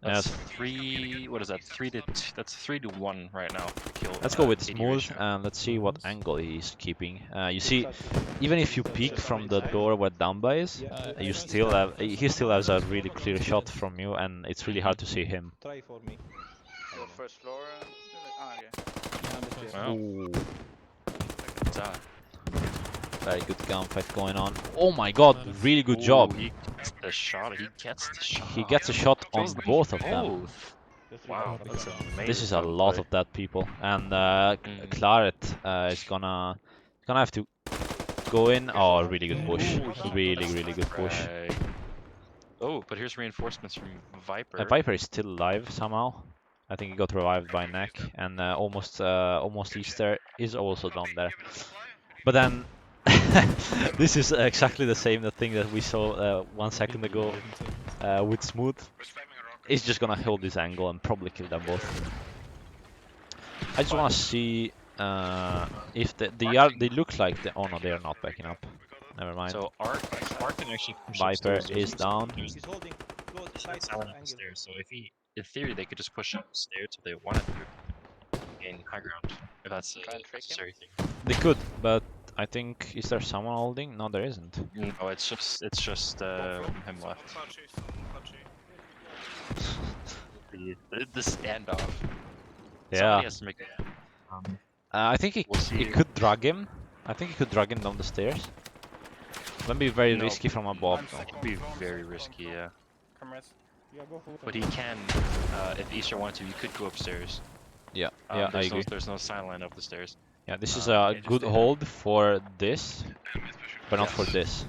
yes, That's 3. What is that? 3 to 2. That's 3 to 1 right now. Kill. let's go with KD Smooth ratio. and let's see what angle he's keeping. You see, even if you peek from the door where Dumba is, you still have he still has a really clear shot from you, and it's really hard to see him. Try for me. Go first floor. Okay. Wow. Ooh, Ah. very good gunfight going on. Oh my god, really good job. He gets the shot. He gets the shot. He gets a shot on Kills them both of them. both. Wow, that's amazing. This is a lot of that, people. And Claret is gonna have to go in. Oh, really good push. Really good push. Right. Oh, but here's reinforcements from Viper. Viper is still alive somehow. I think he got revived by Neck, and almost Easter is also down there. But then this is exactly the same thing that we saw 1 second ago with Smooth. He's just gonna hold this angle and probably kill them both. I just wanna see if they look like oh no, they are not backing up. Never mind. So ARK can actually push Viper upstairs. is down. He's holding close right Silent angle. upstairs. So if in theory, they could just push upstairs if they wanted to gain high ground. If that's a necessary thing. They could, but I think is there someone holding? No, there isn't. No, it's just him left. The standoff. Yeah. Somebody has to make it. I think We'll he see. could drag him. I think he could drag him down the stairs. That'd be very No. risky from above. That could be very risky, yeah. Yeah, go for But he can, if Easter wanted to, he could go upstairs. Yeah, yeah, I agree. There's no sign line up the stairs. Yeah, this is a good hold for this, but not for this.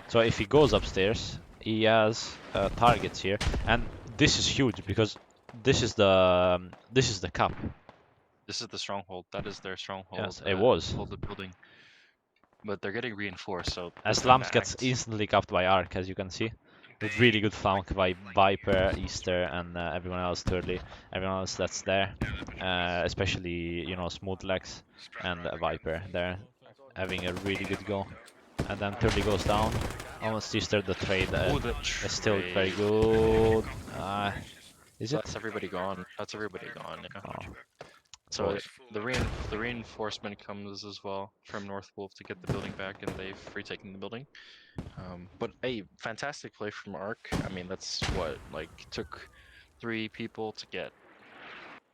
So if he goes upstairs, he has targets here, and this is huge because this is the cap. This is the stronghold. That is their stronghold. Yes, it was. Hold the building. But they're getting reinforced, so. As Slams gets instantly capped by ARK, as you can see. With really good flank by Viper, Easter, and everyone else, thirdly. Everyone else that's there. Especially, you know, Smooth Legs and Viper. They're having a really good go. And then thirdly goes down. Almost Easter, the trade is still very good. Is it? That's everybody gone. That's everybody gone, yeah. Oh. So the reinforcement comes as well from North Wolf to get the building back, and they've retaken the building. But a fantastic play from ARK. I mean, that's what took 3 people to get.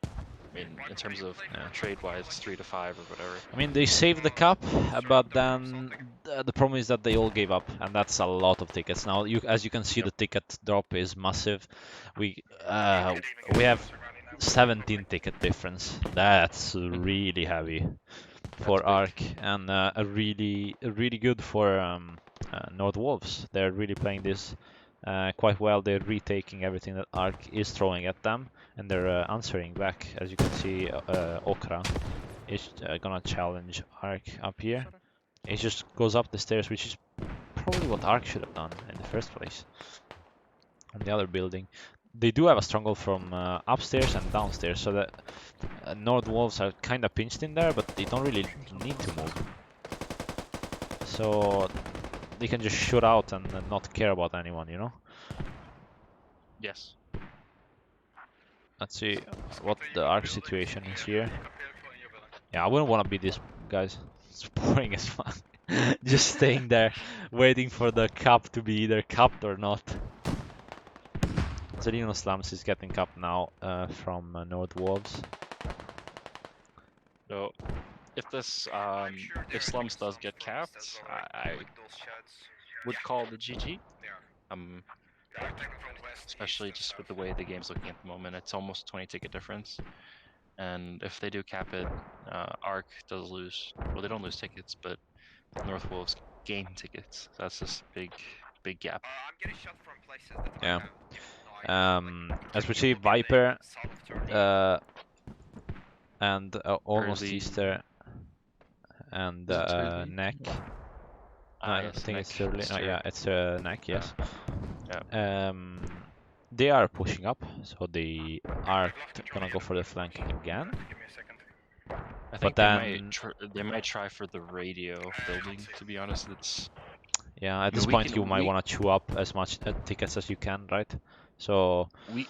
I mean, in terms of trade-wise, 3 to 5 or whatever. I mean, they saved the cap, but then the problem is that they all gave up, and that's a lot of tickets. Now, as you can see, the ticket drop is massive. We have 17 ticket difference. That's really heavy for ARK, and really good for North Wolves. They're really playing this quite well. They're retaking everything that ARK is throwing at them, and they're answering back. As you can see, Okra is gonna challenge ARK up here. He just goes up the stairs, which is probably what ARK should have done in the first place. On the other building, they do have a stronghold from upstairs and downstairs, so that North Wolves are kind of pinched in there, but they don't really need to move. So they can just shoot out and not care about anyone, you know? Yes. Let's see what the ARK situation is here. Yeah, I wouldn't want to be this, guys. It's boring as fuck. Just staying there, waiting for the cup to be either capped or not. Zelino Slams is getting capped now from North Wolves. So, if this, if Slums does get capped, I would call the GG. Especially just with the way the game's looking at the moment, it's almost 20 ticket difference. And if they do cap it, ARK does lose. Well, they don't lose tickets, but North Wolves gain tickets. That's just a big gap. I'm getting shot from places that Yeah. I have no As we see, Viper idea. and almost Early- Easter and Is it early? Neck. Ah, I yes, think Nick, it's early. No, Easter. yeah, it's Neck. Yes. Yeah. they are pushing up, so they are gonna go for the flank again. Give me a second. I But think then, they might try for the radio building. To be honest, it's yeah, at I mean, this point you might want to chew up as much tickets as you can, right? So, we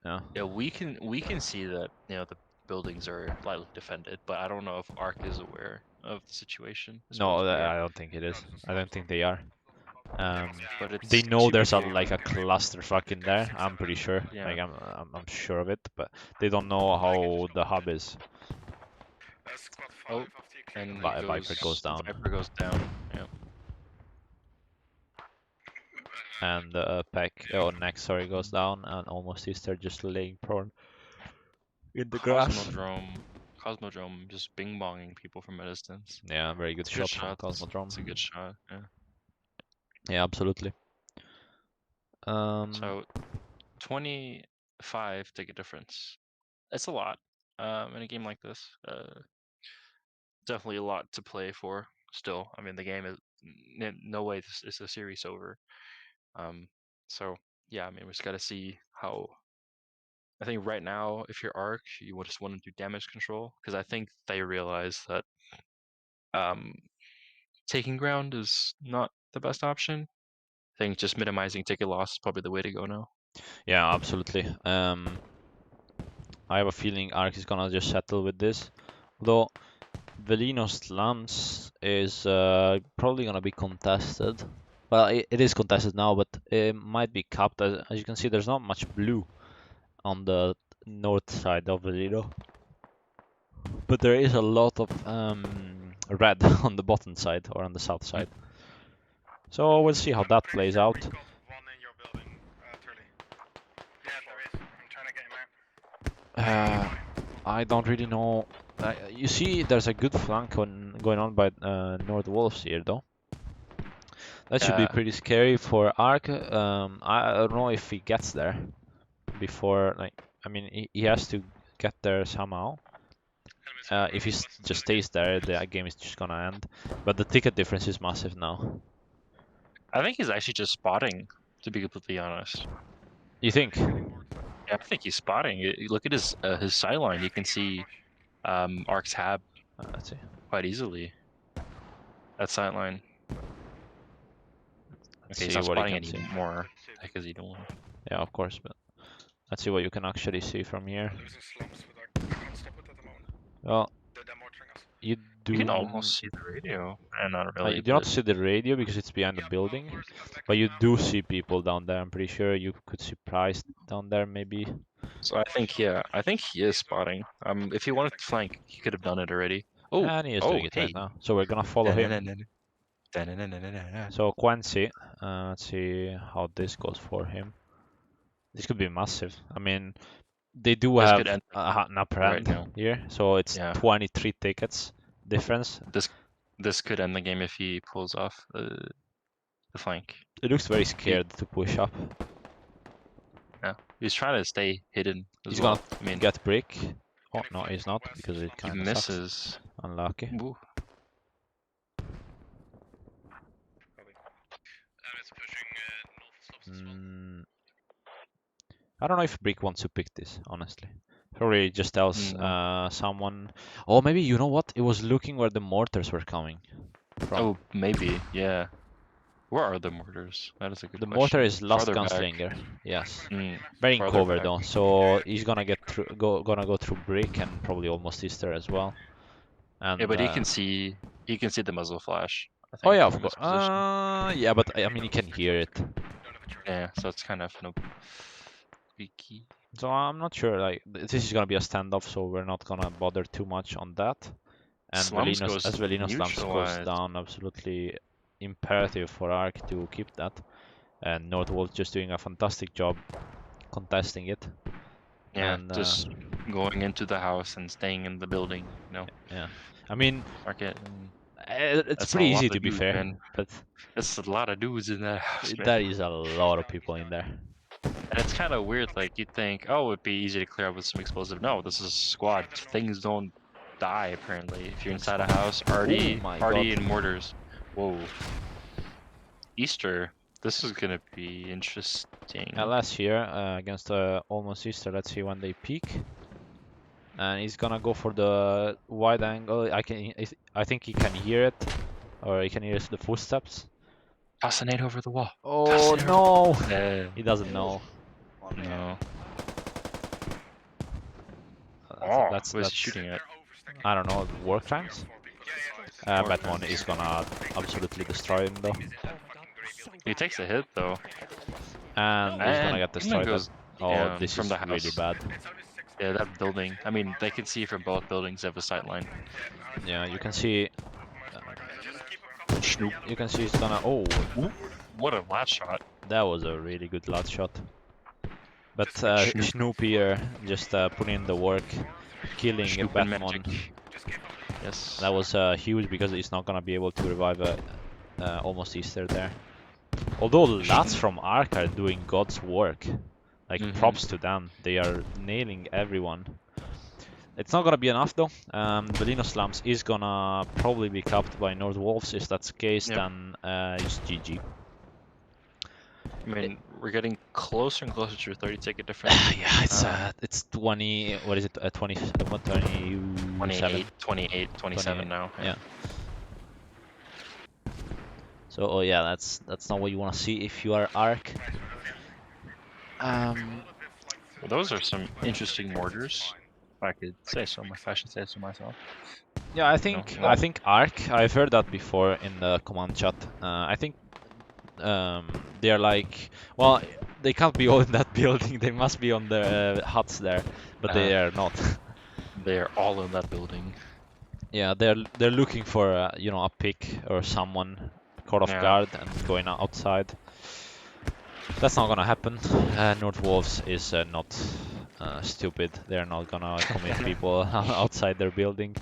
yeah. yeah we can see that the buildings are lightly defended, but I don't know if ARK is aware of the situation as well No, as we I are. don't think it is. I don't think they are. But They it's know too there's big. like a clusterfuck in there. I'm pretty sure. Yeah. Like I'm sure of it, but they don't know how the hub is. Squad 5 Oh, of the and Viper goes down. Viper goes down. Yeah. And next, sorry, goes down, and almost Easter just laying prone in the grass. Cosmodrome just bing bonging people from a distance. Yeah, very good It's a good shot from shot. Cosmodrome. It's a good shot. Yeah. Yeah, absolutely. So 25 ticket difference. It's a lot. In a game like this. Definitely a lot to play for. Still, I mean, the game is no way is the series over. So yeah, I mean, we just got to see how. I think right now, if you're ARK, you would just want to do damage control because I think they realize that taking ground is not the best option. I think just minimizing ticket loss is probably the way to go now. Yeah, absolutely. I have a feeling ARK is gonna just settle with this, though. Velino Slums is probably gonna be contested. Well, it is contested now, but it might be capped. As you can see, there's not much blue on the north side of Velino, but there is a lot of red on the bottom side or on the south side. So we'll see how that plays out. One in your building, Turley. Yeah, there is. I'm trying to get him out. I don't really know. You see, there's a good flank going on by North Wolves here, though. That should be pretty scary for ARK. I don't know if he gets there before. Like, I mean, he has to get there somehow. If he just stays there, the game is just gonna end. But the ticket difference is massive now. I think he's actually just spotting, to be completely honest. You think? Yeah, I think he's spotting. Look at his sideline. You can see ARK's hab Let's see. quite easily. That sideline. Let's Okay, he's see not what he spotting can see. anymore. What the heck is he doing? Yeah, of course, but let's see what you can actually see from here. Losing slumps with our can't stop it at the moment. Well, They're mortaring us. you do. You can almost see the radio. Not really. You do not see the radio because it's behind the building, but you do see people down there. I'm pretty sure you could see Price down there, maybe. So I think he is spotting. If he wanted to flank, he could have done it already. Oh, And he is doing it right now. So we're gonna follow him. So Quincy, let's see how this goes for him. This could be massive. I mean, they do This have could end an upper right end now. here, so it's Yeah. 23 tickets difference. This could end the game if he pulls off the flank. It looks very scared to push up. Yeah, he's trying to stay hidden as He's well. gonna I mean, get brick. Oh no, he's not because it he kind of sucks. misses. Unlucky. Ooh. It's pushing north slopes as well. I don't know if Brick wants to pick this, honestly. Probably just tells someone. Oh, maybe you know what? It was looking where the mortars were coming from. Oh, maybe, yeah. Where are the mortars? That is a good The question. mortar is Last Farther back. Gunslinger. Yes. Mm, Very in farther cover back. though, so he's gonna get through. Gonna go through Brick and probably almost Easter as well. And Yeah, but he can see the muzzle flash. I think, oh yeah, of from his course. position. Yeah, but I mean he can hear it. Yeah, so it's kind of key. So I'm not sure. Like this is gonna be a standoff, so we're not gonna bother too much on that. And Slums Velino Slums goes neutralized. down, absolutely imperative for ARK to keep that. And Northwold just doing a fantastic job contesting it. Yeah, And, just going into the house and staying in the building. Yeah, I mean, it's That's pretty a lot easy of to be dudes, fair, man. but It's a lot of dudes in that house, man. there is a lot of people in there. And it's kind of weird. Like you'd think, oh, it'd be easy to clear up with some explosive. No, this is a squad. Things don't die apparently if you're inside a house. Party Oh my and God. mortars. Whoa. Easter This is gonna be interesting. Last year against Almost Easter. Let's see when they peak. And he's gonna go for the wide angle. I think he can hear it, or he can hear the footsteps. Toss a nade over the wall. Oh no! Yeah. He doesn't know. No. That's Who is he shooting at? I don't know. War crimes. Batman is gonna absolutely destroy him though, He takes a hit though. and he's gonna And get destroyed. goes, Oh, yeah, this from is the house. really bad. Yeah, that building. I mean, they can see from both buildings. They have a sight line. Yeah, you can see. Snoop. You can see it's gonna. Oh, Ooh, what a last shot. that was a really good last shot. But Snoop here just putting in the work, killing Snoop and Batman. magic. Yes. That was huge because he's not gonna be able to revive Almost Easter there. Although lads from ARK are doing God's work. Like props to them. They are nailing everyone. It's not gonna be enough though. Velino Slums is gonna probably be capped by North Wolves. If that's the case, then it's GG. I mean, we're getting closer and closer to a 30 ticket difference. Yeah, it's 20. What is it? 20. What 28, 28, 27 now. Yeah. So oh yeah, that's not what you want to see if you are ARK. Well, those are some interesting mortars. If I could say so, if I should say so myself. Yeah, I think ARK. I've heard that before in the command chat. I think they're like, well, they can't be all in that building. They must be on the huts there, but they are not. They are all in that building. Yeah, they're looking for you know, a pick or someone caught off guard and going outside. That's not gonna happen. North Wolves is not stupid. They're not gonna commit people outside their building.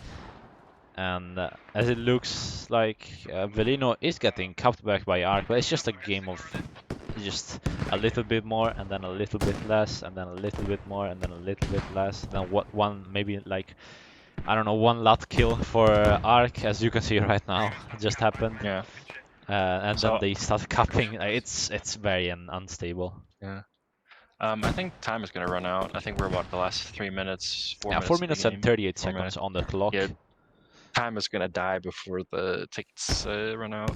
And as it looks like Velino is getting capped back by ARK, but it's just a game of just a little bit more and then a little bit less and then a little bit more and then a little bit less. Then one maybe like, I don't know, one lat kill for ARK, as you can see right now, just happened. Yeah. And then they start capping. It's very unstable. Yeah. I think time is gonna run out. I think we're about the last 3 minutes, 4 minutes. 4 minutes and 38 seconds on the clock. Yeah. Time is gonna die before the tickets run out.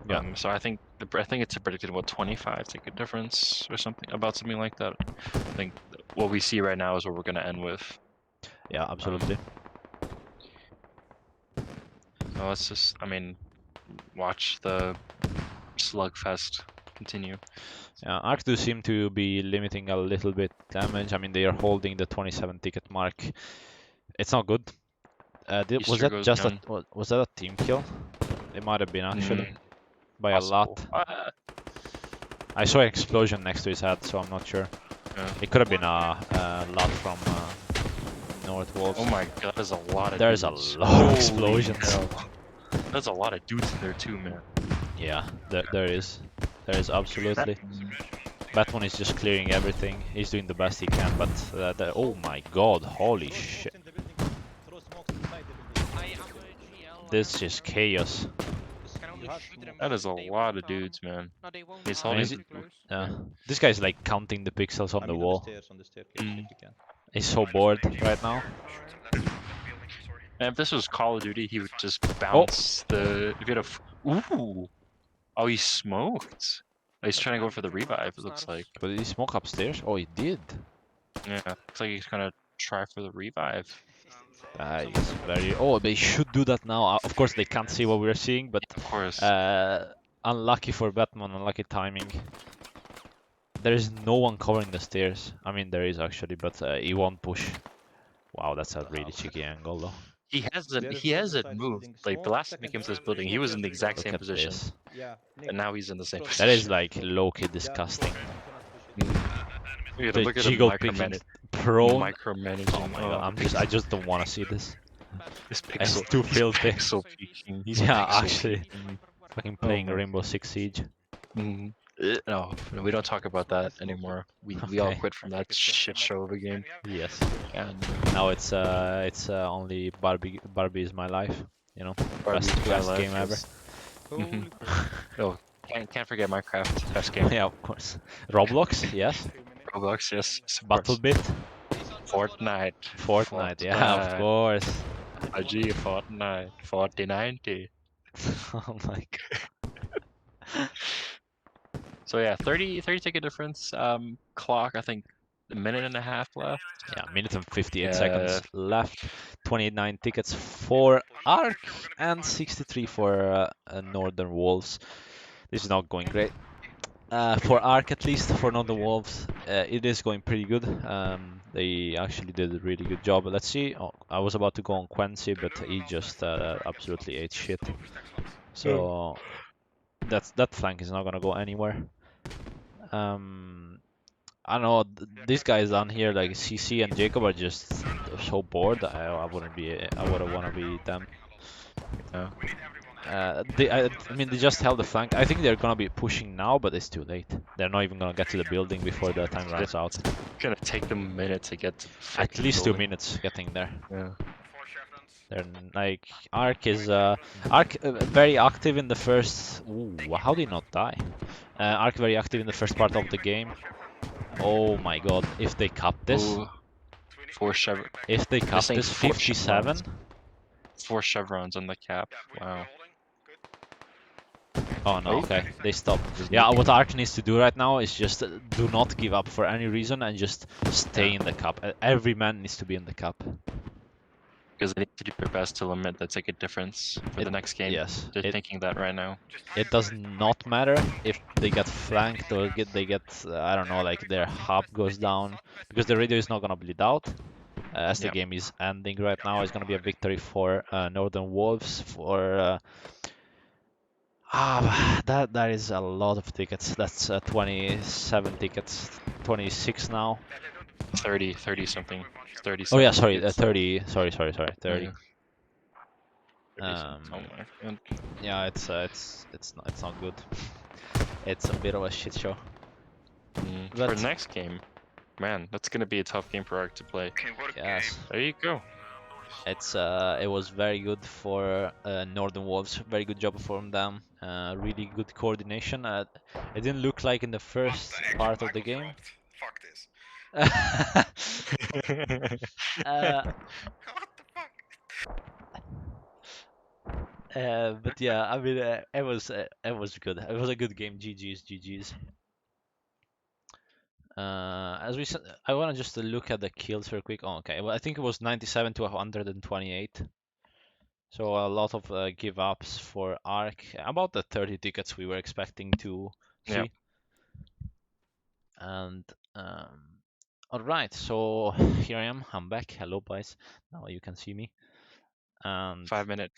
Yeah. So I think it's a predicted 25 ticket difference or something like that. I think what we see right now is what we're gonna end with. Yeah, absolutely. So let's just, I mean, watch the slugfest continue. Yeah, ARK do seem to be limiting a little bit damage. I mean, they are holding the 27 ticket mark. It's not good. Was that just was that a team kill? It might have been actually by possible. a lot. I saw an explosion next to his head, so I'm not sure. Yeah. It could have been a lot from North Wolves. Oh my god, there's a lot of There's dudes. a lot of explosions. There's a lot of dudes in there too, man. Yeah, there is. There is absolutely. Batman is just clearing everything. He's doing the best he can, but oh my god, holy shit. This is chaos. That is a lot of dudes, man. He's holding. Yeah. This guy's like counting the pixels on the wall. He's so bored right now. And if this was Call of Duty, he would just bounce the. If you had ooh. Oh, he smoked. Oh, he's trying to go for the revive, it looks like. But did he smoke upstairs? Oh, he did. Yeah, looks like he's gonna try for the revive. He's very. Oh, they should do that now. Of course, they can't see what we're seeing, but of course. Unlucky for Batman, unlucky timing. There is no one covering the stairs. I mean, there is actually, but he won't push. Wow, that's a really cheeky angle, though. He hasn't moved. Like the last time he came to this building, he was in the exact same position. And now he's in the same position. That is like low-key disgusting. Look at Jiggle picking prone. Micromanaging. Oh my god, I just don't want to see this. This pixel. It's too filthy. Pixel peeking. Yeah, actually. Fucking playing Rainbow Six Siege. No, we don't talk about that anymore. We all quit from that shit show of a game. Yes. And now it's only Barbie is my life. You know, best game ever. Oh, Can't forget Minecraft. Best game. Yeah, of course. Roblox, yes. 2 minutes. Roblox, yes. Of course. BattleBit, Fortnite. Fortnite, yeah, of course. IG Fortnite. 4090. Oh my god. So yeah, 30 ticket difference. Clock, I think a minute and a half left. Yeah, minute and 58 Yeah. seconds left. 29 tickets for ARK and 63 for Northern Wolves. This is not going great. For ARK, at least, for Northern Wolves, it is going pretty good. They actually did a really good job. Let's see. Oh, I was about to go on Quincy, but he just absolutely ate shit. So that flank is not gonna go anywhere. I don't know. These guys down here, like CC and Jacob, are just so bored. I wouldn't be. I wouldn't want to be them. Yeah. I mean, they just held the flank. I think they're gonna be pushing now, but it's too late. They're not even gonna get to the building before the time runs out. It's gonna take them a minute to get to the At freaking least 2 building. minutes getting there. Yeah. They're like ARK is ARK very active in the first. Ooh, how did he not die? ARK very active in the first part of the game. Oh my god! If they cap this, Ooh, 4 chevrons. if they cap saying this 4 57. 4 chevrons on the cap. Wow. Oh no, Oh. okay, they stopped. Just Yeah, make what ARK needs to do right now is just do not give up for any reason and just stay Yeah. in the cup. Every man needs to be in the cup. Because they need to do their best to limit the ticket difference for the next game. Yes, They're thinking that right now. it does not matter if they get flanked or they get I don't know, like their hub goes down, because the radio is not gonna bleed out. As the Yeah. game is ending right now, it's gonna be a victory for Northern Wolves. For that is a lot of tickets. That's 27 tickets, 26 now. 30 something. 30 Oh yeah, something sorry, tickets. 30. Sorry, 30. Yeah. Um, Oh my god. yeah, it's not good. It's a bit of a shit show. For But the next game, man, that's gonna be a tough game for ARK to play. yes, There you go. it was very good for Northern Wolves. Very good job from them. Really good coordination. It didn't look like in the first part of the game. Fuck this. uh, What the fuck? but yeah, I mean, it was good. It was a good game. GG's, GG's. As we said, I want to just look at the kills real quick. Oh, okay, well, I think it was 97 to 128. So a lot of give ups for ARK. About the 30 tickets we were expecting to see. Yeah. And all right, so here I am. I'm back. Hello, guys. Now you can see me. And 5 minute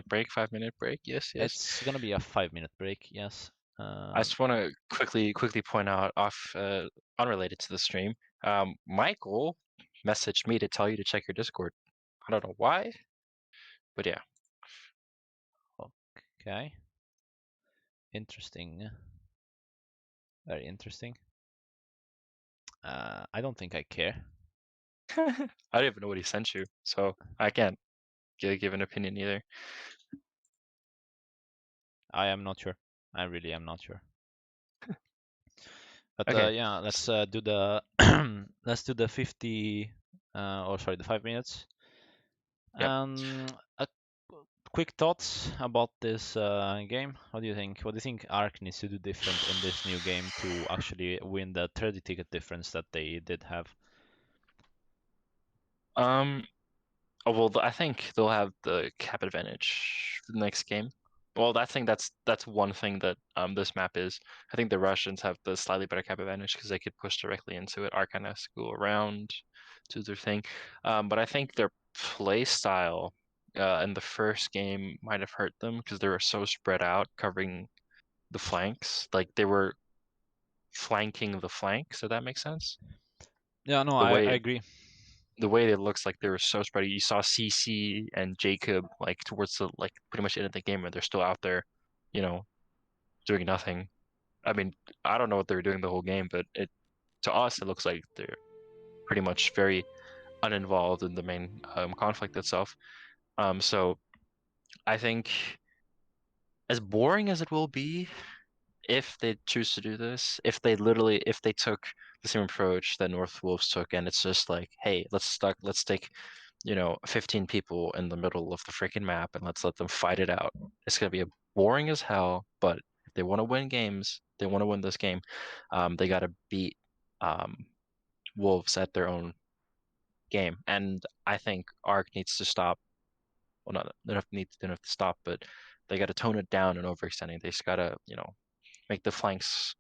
break. 5 minute break. Yes. it's gonna be a 5-minute break. Yes. I just want to quickly point out unrelated to the stream. Michael messaged me to tell you to check your Discord. I don't know why, but yeah. Okay. Interesting. Very interesting. I don't think I care. I don't even know what he sent you, so I can't give an opinion either. I am not sure. I really am not sure. But Okay. yeah, let's do the let's do the 50 or sorry, the 5 minutes. Yep. Quick thoughts about this game. What do you think? What do you think ARK needs to do different in this new game to actually win the 30 ticket difference that they did have? Oh, well, I think they'll have the cap advantage for the next game. Well, I think that's one thing that this map is. I think the Russians have the slightly better cap advantage because they could push directly into it. ARK kind of has to go around, do their thing. But I think their play style in the first game might have hurt them because they were so spread out, covering the flanks. Like they were flanking the flanks. Does that make sense? Yeah, no, The I way agree. the way it looks like they were so spread. You saw CC and Jacob like towards the pretty much end of the game, where they're still out there, doing nothing. I mean, I don't know what they were doing the whole game, but to us it looks like they're pretty much very uninvolved in the main conflict itself. So I think, as boring as it will be, if they choose to do this, if they took the same approach that North Wolves took, and it's just like, hey, let's take 15 people in the middle of the freaking map and let's let them fight it out. It's gonna be boring as hell, but if they want to win games, they want to win this game, they got to beat Wolves at their own game. And I think ARK needs to stop. Well, not they don't have to stop, but they got to tone it down and overextending. They just gotta make the flanks,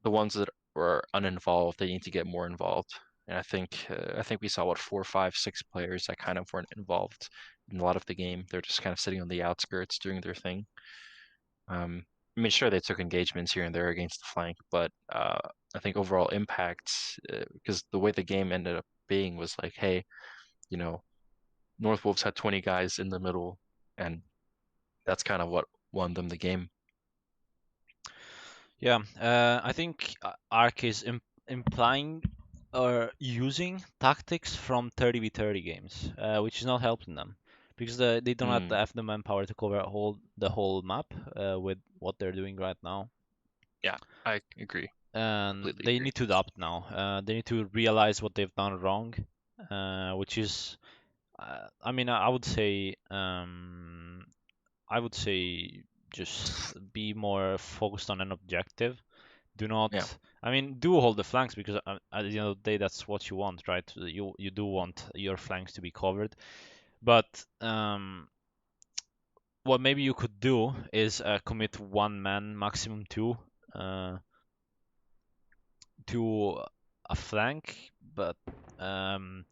the ones that were uninvolved, they need to get more involved. And I think we saw what 4, 5, 6 players that kind of weren't involved in a lot of the game. They're just kind of sitting on the outskirts doing their thing. I mean, sure, they took engagements here and there against the flank, but I think overall impact, because the way the game ended up being was like, hey, North Wolves had 20 guys in the middle, and that's kind of what won them the game. Yeah, I think ARK is implying or using tactics from 30v30 games, which is not helping them because they don't have Mm, the manpower to cover the whole map with what they're doing right now. yeah, I agree. And Completely they agree. need to adapt now. They need to realize what they've done wrong, which is, I mean, I would say just be more focused on an objective. Do not, Yeah. I mean, do hold the flanks because at the end of the day, that's what you want, right? You do want your flanks to be covered, but what maybe you could do is commit one man, maximum two, uh, to a flank, but um,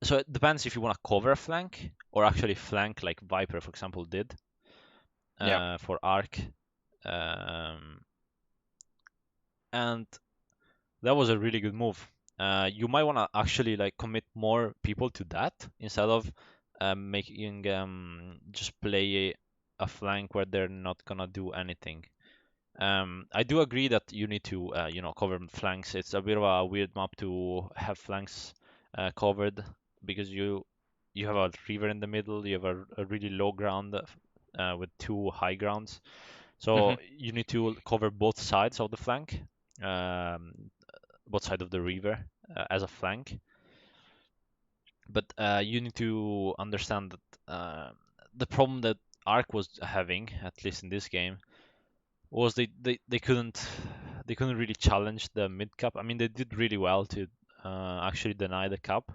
so it depends if you want to cover a flank or actually flank like Viper, for example, did Yeah. for ARK. Um, and that was a really good move. You might want to actually like commit more people to that instead of making just play a flank where they're not gonna do anything. I do agree that you need to cover flanks. It's a bit of a weird map to have flanks covered because you have a river in the middle. You have a really low ground with two high grounds. Hmm. So you need to cover both sides of the flank, um, both sides of the river as a flank. But you need to understand that the problem that ARK was having, at least in this game, was they couldn't really challenge the mid cap. I mean, they did really well to actually deny the cap,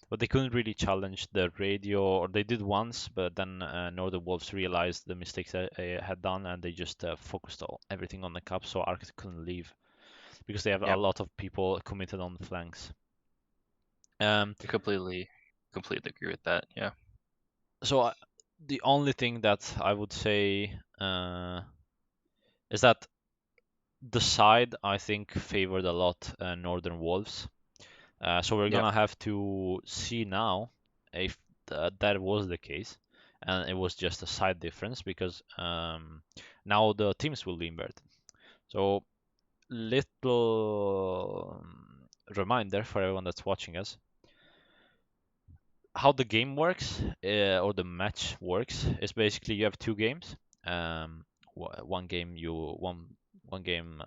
but they couldn't really challenge the radio, or they did once, but then Northern Wolves realized the mistakes they had done, and they just focused everything on the cap, so ARK couldn't leave because they have a Yeah. lot of people committed on the flanks. Um, I completely agree with that. Yeah. so the only thing that I would say is that the side I think favored a lot Northern Wolves. So we're Yeah. gonna have to see now if that was the case, and it was just a side difference because now the teams will be inverted. So little reminder for everyone that's watching us: how the game works or the match works is basically you have two games. Um, one game one game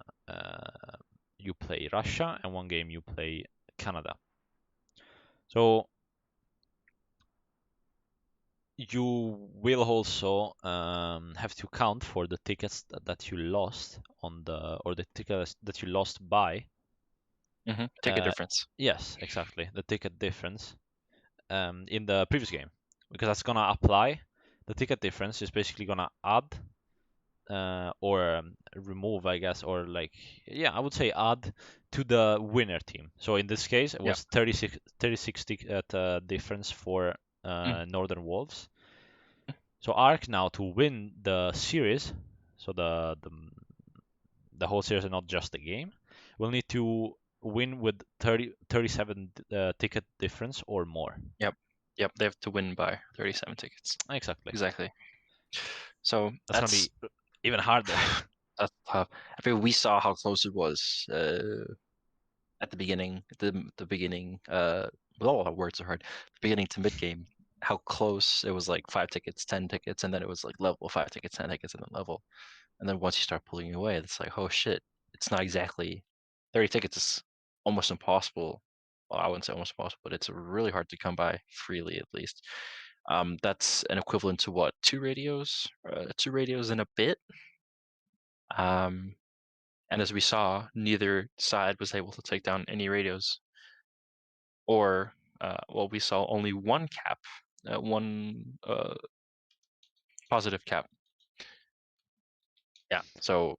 you play Russia, and one game you play Canada. So you will also have to count for the tickets that you lost on the or the tickets that you lost by. Take a difference. Yes, exactly, the ticket difference in the previous game, because that's gonna apply. The ticket difference is basically gonna add or remove, I guess, or like, yeah, I would say add to the winner team. So in this case, it Yeah. was 36 ticket difference for Mm. Northern Wolves. So ARK now to win the series, so the whole series and not just the game, will need to win with 37 ticket difference or more. Yep. Yep. They have to win by 37 tickets. Exactly. Exactly. So That's gonna be even harder. that's tough. I mean, we saw how close it was at the beginning. The beginning. Oh, words are hard. The beginning to mid game. How close it was, like 5 tickets, 10 tickets, and then it was like level 5 tickets, 10 tickets, and then level. And then once you start pulling away, it's like, oh shit, it's not exactly 30 tickets is almost impossible. Well, I wouldn't say almost impossible, but it's really hard to come by freely at least. That's an equivalent to what, two radios and a bit. And as we saw, neither side was able to take down any radios, or well, we saw only one cap, one positive cap. Yeah, so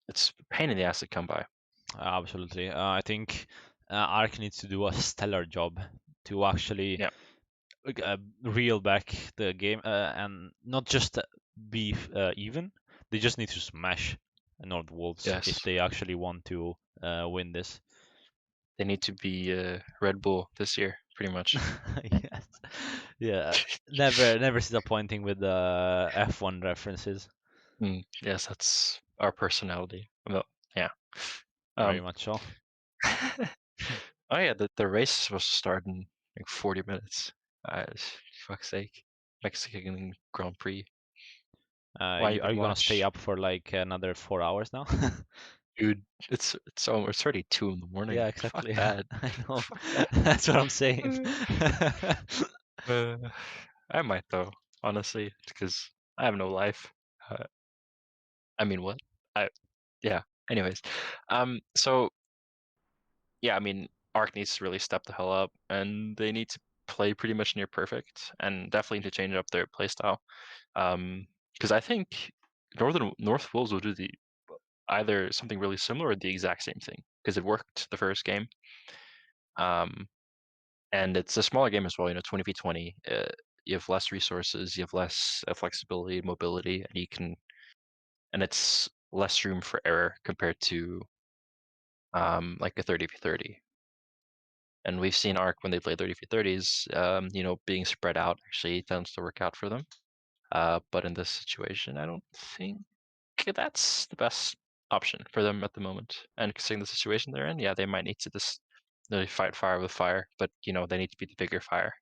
it's a pain in the ass to come by. Absolutely. I think ARK needs to do a stellar job to actually Yeah. reel back the game and not just be even. They just need to smash North Wolves if Yes. they actually want to win this. They need to be Red Bull this year, pretty much. Yes. Yeah. Never disappointing with the F1 references. Yes, that's our personality. Well, yeah. Very much so. Oh yeah, the race is supposed to start in like 40 minutes. Fuck's sake. Mexican Grand Prix. Why Are even you gonna stay watch? up for like another 4 hours now? Dude, it's already 2 in the Yeah, morning. Fuck exactly. that. I know. Fuck that. That's what I'm saying. Uh, I might though, honestly, because I have no life. Uh, I mean, what? Yeah. Anyways, so yeah, I mean, Arc needs to really step the hell up, and they need to play pretty much near perfect, and definitely need to change up their playstyle. Because I think North Wolves will do the either something really similar or the exact same thing, because it worked the first game. And it's a smaller game as well. 20v20. You have less resources, you have less flexibility, mobility, and it's less room for error compared to like a 30v30. And we've seen Arc when they play 30v30s, being spread out actually tends to work out for them. But in this situation, I don't think that's the best option for them at the moment. And considering the situation they're in, yeah, they might need to just really fight fire with fire, but they need to be the bigger fire.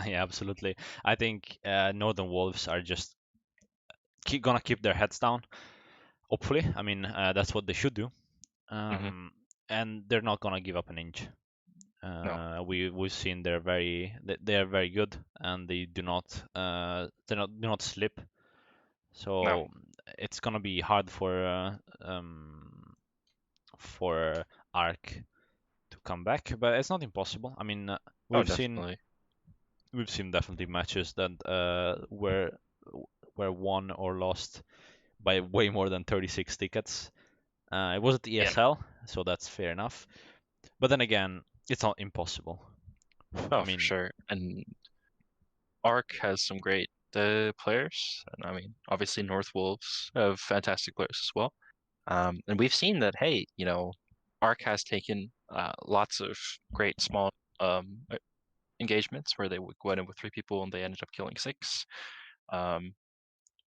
Yeah, absolutely. I think Northern Wolves are just gonna keep their heads down. Hopefully, I mean that's what they should do, Hmm. and they're not gonna give up an inch. No, We've seen they're very good, and they do not slip. no, So it's gonna be hard for Ark to come back, but it's not impossible. I mean, oh, we've seen definitely, we've seen definitely matches that were won or lost by way more than 36 tickets. It was at yeah, ESL, so that's fair enough. But then again, it's not impossible. I oh, for mean, sure. And Arc has some great players, and I mean, obviously North Wolves have fantastic players as well. And we've seen that, hey, Arc has taken lots of great small engagements where they would go in with 3 people and they ended up killing 6. Um,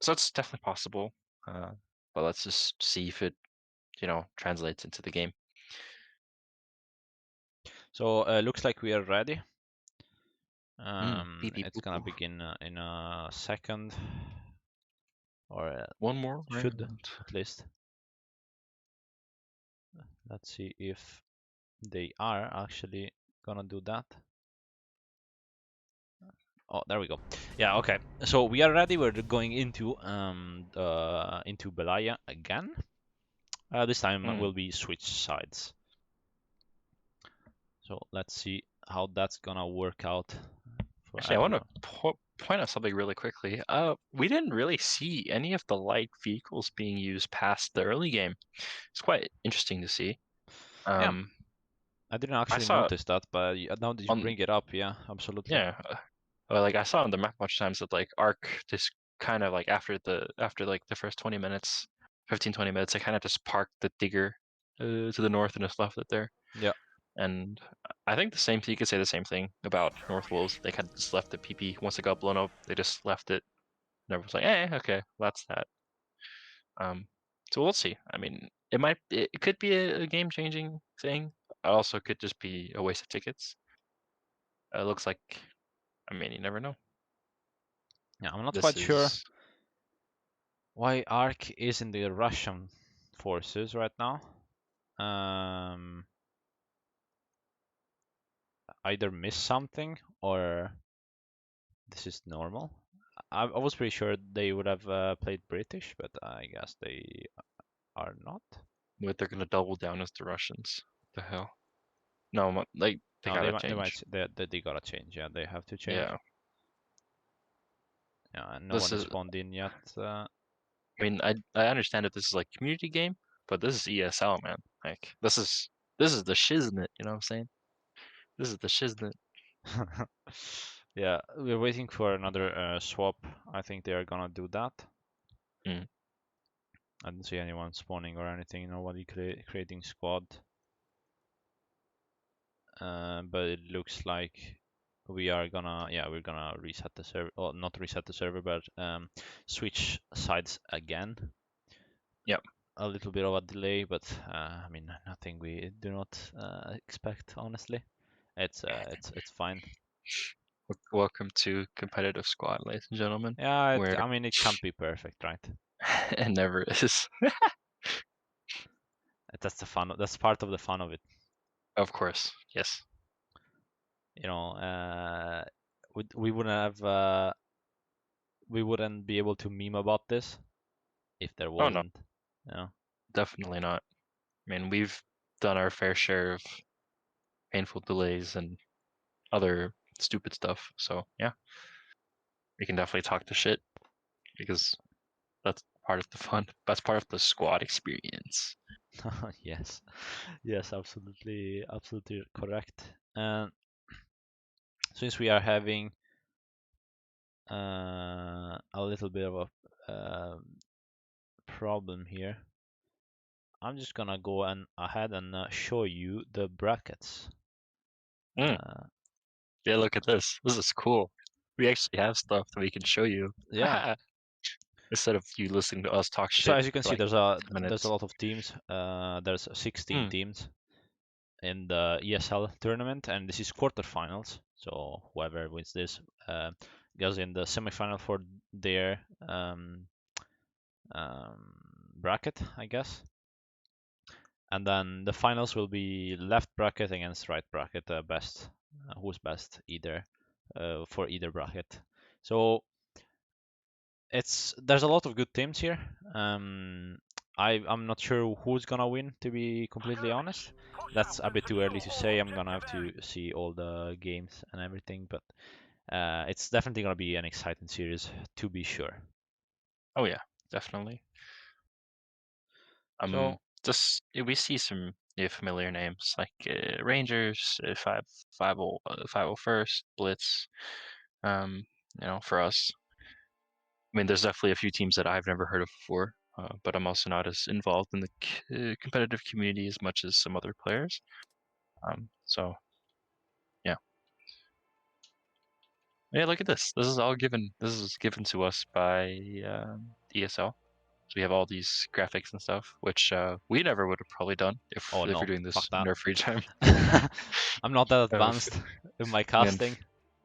so it's definitely possible. Uh, but let's just see if it, translates into the game. so looks like we are ready. Beep, beep, It's boop, gonna boop. begin in a second, or One more should round. at least. Let's see if they are actually gonna do that. Oh, there we go. Yeah, okay. So we are ready. We're going into Belaya again. This time Mm. will be switch sides. So let's see how that's gonna work out for Actually, I want everyone. to point out something really quickly. We didn't really see any of the light vehicles being used past the early game. It's quite interesting to see. Yeah, Um, I didn't I actually saw notice that, but now that you on bring it up, yeah, absolutely. yeah, like I saw on the map much times that like Arc just kind of like after like the first 20 minutes, 15-20 minutes, they kind of just parked the digger to the north and just left it there. Yeah. And I think you could say the same thing about North Wolves. They kind of just left the PP once it got blown up. They just left it. And everyone's like, okay, that's that. So we'll see. I mean, it could be a game-changing thing. It also could just be a waste of tickets. It looks like, I mean, you never know. Yeah, I'm not This quite sure. is why ARK is in the Russian forces right now. Either miss something or this is normal. I was pretty sure they would have played British, but I guess they are not. What they're gonna double down as the Russians? The hell? No, like they No, gotta they might change. they gotta change. Yeah, they have to change. Yeah, Yeah, and no this one is is. spawned in yet. I mean, I understand that this is like community game, but this is ESL, man. Like this is the shiznit. You know what I'm saying? This is the shiznit. Yeah, we're waiting for another swap. I think they are gonna do that. Mm. I didn't see anyone spawning or anything. Nobody creating squad. But it looks like we're gonna reset the server, or not reset the server, but switch sides again. Yep. A little bit of a delay, but I mean nothing we do not expect, honestly. It's fine. Welcome to competitive squad, ladies and gentlemen. Yeah, Where I mean it can't be perfect, right? it never is. That's the fun. That's part of the fun of it. Of course, yes. You know, we wouldn't have we wouldn't be able to meme about this if there Oh no, wasn't. You know. definitely not. I mean, we've done our fair share of painful delays and other stupid stuff. So yeah, we can definitely talk the shit because that's part of the fun. That's part of the squad experience. Yes, yes, absolutely, absolutely correct. And since we are having a little bit of a problem here, I'm just gonna go ahead and show you the brackets. Mm. Uh, Yeah, look at this. This is cool. We actually have stuff that we can show you. yeah. Instead of you listening to us talk So shit as you can for see, like there's 10 a minutes. lot of teams. There's 16 Mm. teams in the ESL tournament, and this is quarterfinals. So whoever wins this goes in the semifinal for their bracket, I guess. And then the finals will be left bracket against right bracket, best who's best either for either bracket. So there's a lot of good teams here. I'm not sure who's gonna win, to be completely honest. That's a bit too early to say. I'm gonna have to see all the games and everything, but it's definitely gonna be an exciting series, to be sure. Oh yeah, definitely. So Just we see some familiar names like Rangers, 501st, Blitz. Um, for us, I mean, there's definitely a few teams that I've never heard of before, but I'm also not as involved in the competitive community as much as some other players. So yeah, yeah. Look at this. This is all given. This is given to us by ESL. So we have all these graphics and stuff, which we never would have probably done oh if no, you're doing fuck this in that. our free time. I'm not that Uh, advanced in my and casting.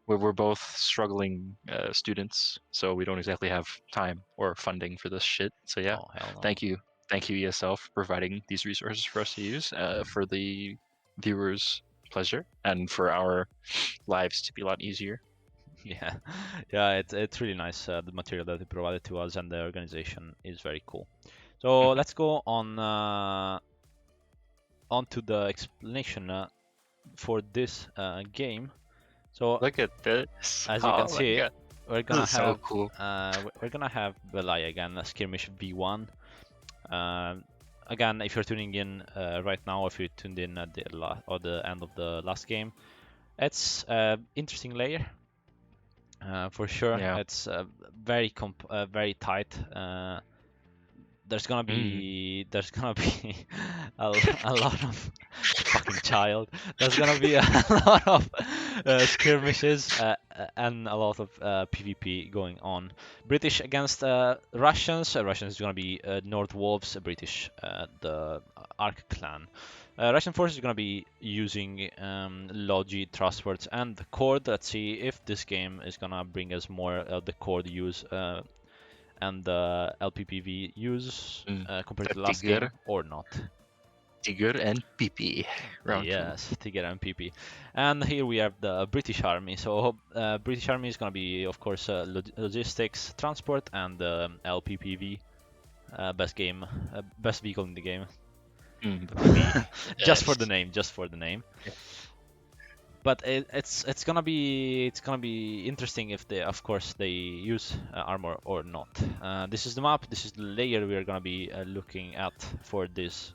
we're both struggling students, so we don't exactly have time or funding for this shit. So yeah, Oh hell no. thank you ESL for providing these resources for us to use for the viewers' pleasure and for our lives to be a lot easier. Yeah, yeah, it's really nice the material that they provided to us, and the organization is very cool. So let's go on to the explanation for this game. So Look at this! as you can Oh my see, god, we're this gonna is so have cool. Belay again, skirmish V1. Again, if you're tuning in right now, if you tuned in at the end of the last game, it's interesting layer. For sure, Yeah. it's very tight. There's gonna be a lot of fucking child. There's gonna be a lot of skirmishes and a lot of PvP going on. British against Russians. Russians is gonna be North Wolves. British the ARK clan. Russian forces is gonna be using Logi, Trustwords, and the Cord. Let's see if this game is gonna bring us more of the Cord use and the LPPV use compared to the last Tiger. game or not. Tiger and PP. Round Yes, Tiger and PP. And here we have the British Army. So British Army is gonna be, of course, logistics, transport, and LPPV. Best game, best vehicle in the game. 2. PP. Just for Yes. the name, just for the name. Yeah. But it's gonna be interesting if they, of course, they use armor or not. This is the map. This is the layer we are gonna be looking at for this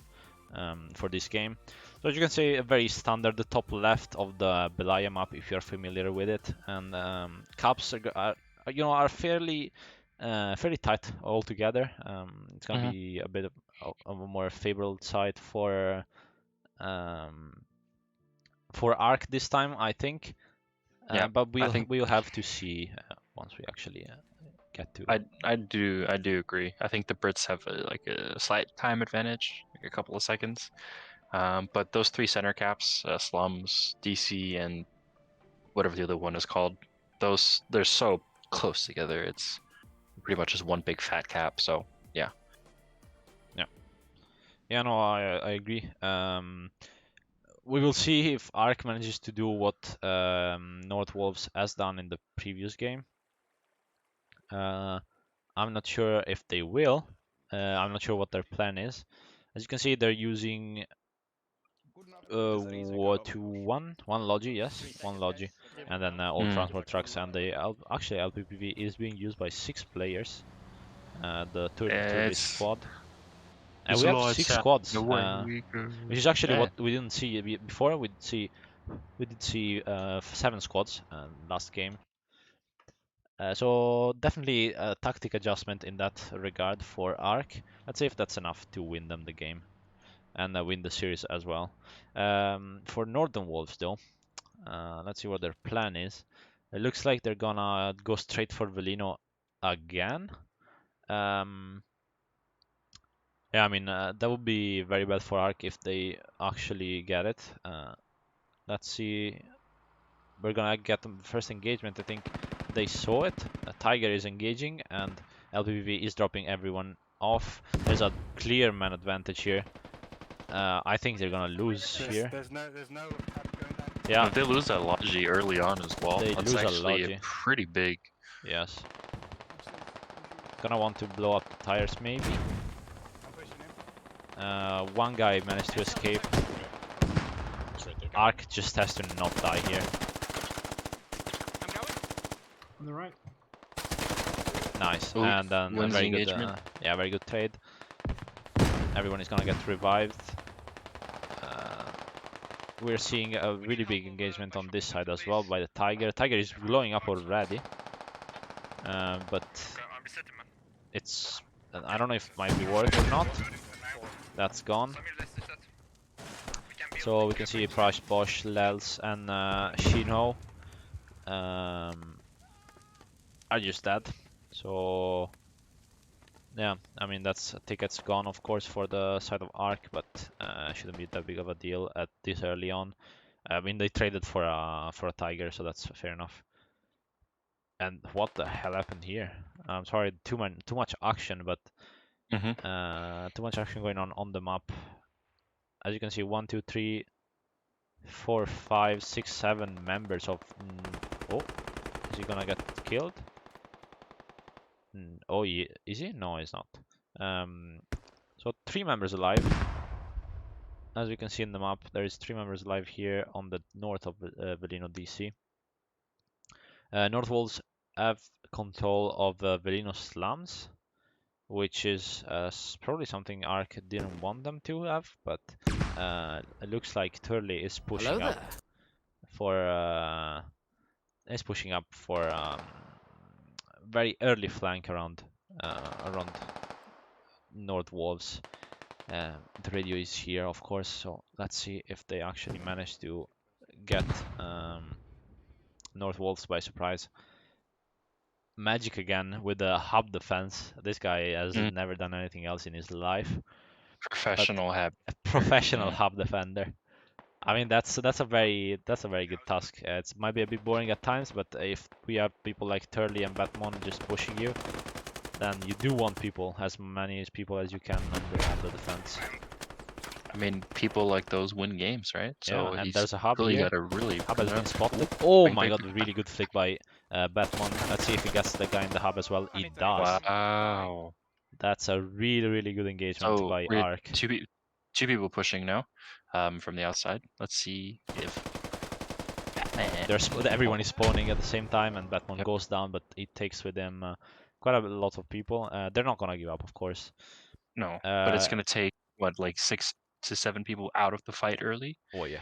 game. So as you can see, a very standard, the top left of the Belaya map, if you're familiar with it, and caps are fairly tight altogether. It's gonna be a bit of a more favorable side for ARK this time, I think. Yeah, But I think we'll have to see once we actually get to. I do agree. I think the Brits have like a slight time advantage, like a couple of seconds. But those 3 center caps, slums, DC, and whatever the other one is called, they're so close together. It's pretty much just one big fat cap. So yeah. Yeah, no, I agree. We will see if ARK manages to do what North Wolves has done in the previous game. I'm not sure if they will. I'm not sure what their plan is. As you can see, they're using one Logi, yes, one Logi, and then all transport trucks, and actually LPPV is being used by 6 players. The turtle squad. And we have 6 squads, which is actually what we didn't see before. We did see 7 squads last game. So definitely a tactic adjustment in that regard for ARK. Let's see if that's enough to win them the game and win the series as well. For Northern Wolves though, let's see what their plan is. It looks like they're gonna go straight for Velino again. Yeah, I mean, that would be very bad for ARK if they actually get it. Let's see. We're gonna get them first engagement. I think they saw it. Tiger is engaging and LPPV is dropping everyone off. There's a clear man advantage here. I think they're gonna lose here. There's no going down. Yeah, If they lose that Logi early on as well, They that's lose a actually Logi. pretty big. yes. Gonna want to blow up the tires maybe. I'm pushing him. One guy managed to escape. ARK just has to not die here. I'm going. On the right. Nice. Ooh, And then a wins very the good, engagement. yeah, very good trade. Everyone is gonna get revived. We're seeing a really big engagement on this side as well by the Tiger. Tiger is blowing up already, but I'm resetting, man. it's I don't know if it might be worth or not. That's gone. So we can see Prash, Bosch, Lels, and Shino are just dead. So yeah, I mean that's tickets gone, of course, for the side of ARK, but shouldn't be that big of a deal at this early on. I mean they traded for a Tiger, so that's fair enough. And what the hell happened here? I'm sorry, too much action, but too much action going on the map. As you can see, 1, 2, 3, 4, 5, 6, 7 members of. Oh, is he gonna get killed? Oh, is he? No, he's not. So 3 members alive. As you can see in the map, there is 3 members alive here on the north of Velino DC. North Wolves have control of Velino slums, which is probably something ARK didn't want them to have, but it looks like Turley is pushing up for very early flank around North Wolves. The radio is here, of course, so let's see if they actually manage to get North Wolves by surprise. Magic again with the hub defense. This guy has never done anything else in his life. Professional A professional hub defender. I mean that's a very good task. It might be a bit boring at times, but if we have people like Turley and Batmon just pushing you, then you do want people, as many people as you can on the defense. I mean, people like those win games, right? So Yeah, and he's there's a hub really here. got to really. Hub has been up. spotted. Ooh, Oh bang, my bang, god, really good flick by Batman. Let's see if he gets the guy in the hub as well. He bang. does. Wow. That's a really good engagement So by we're ARK. two people pushing now, from the outside. Let's see if Batman. Everyone is spawning at the same time, and Batman Yep. goes down, but it takes with him quite a lot of people. They're not gonna give up, of course. No, but it's gonna take what, like 6 to 7 people out of the fight early. Oh yeah,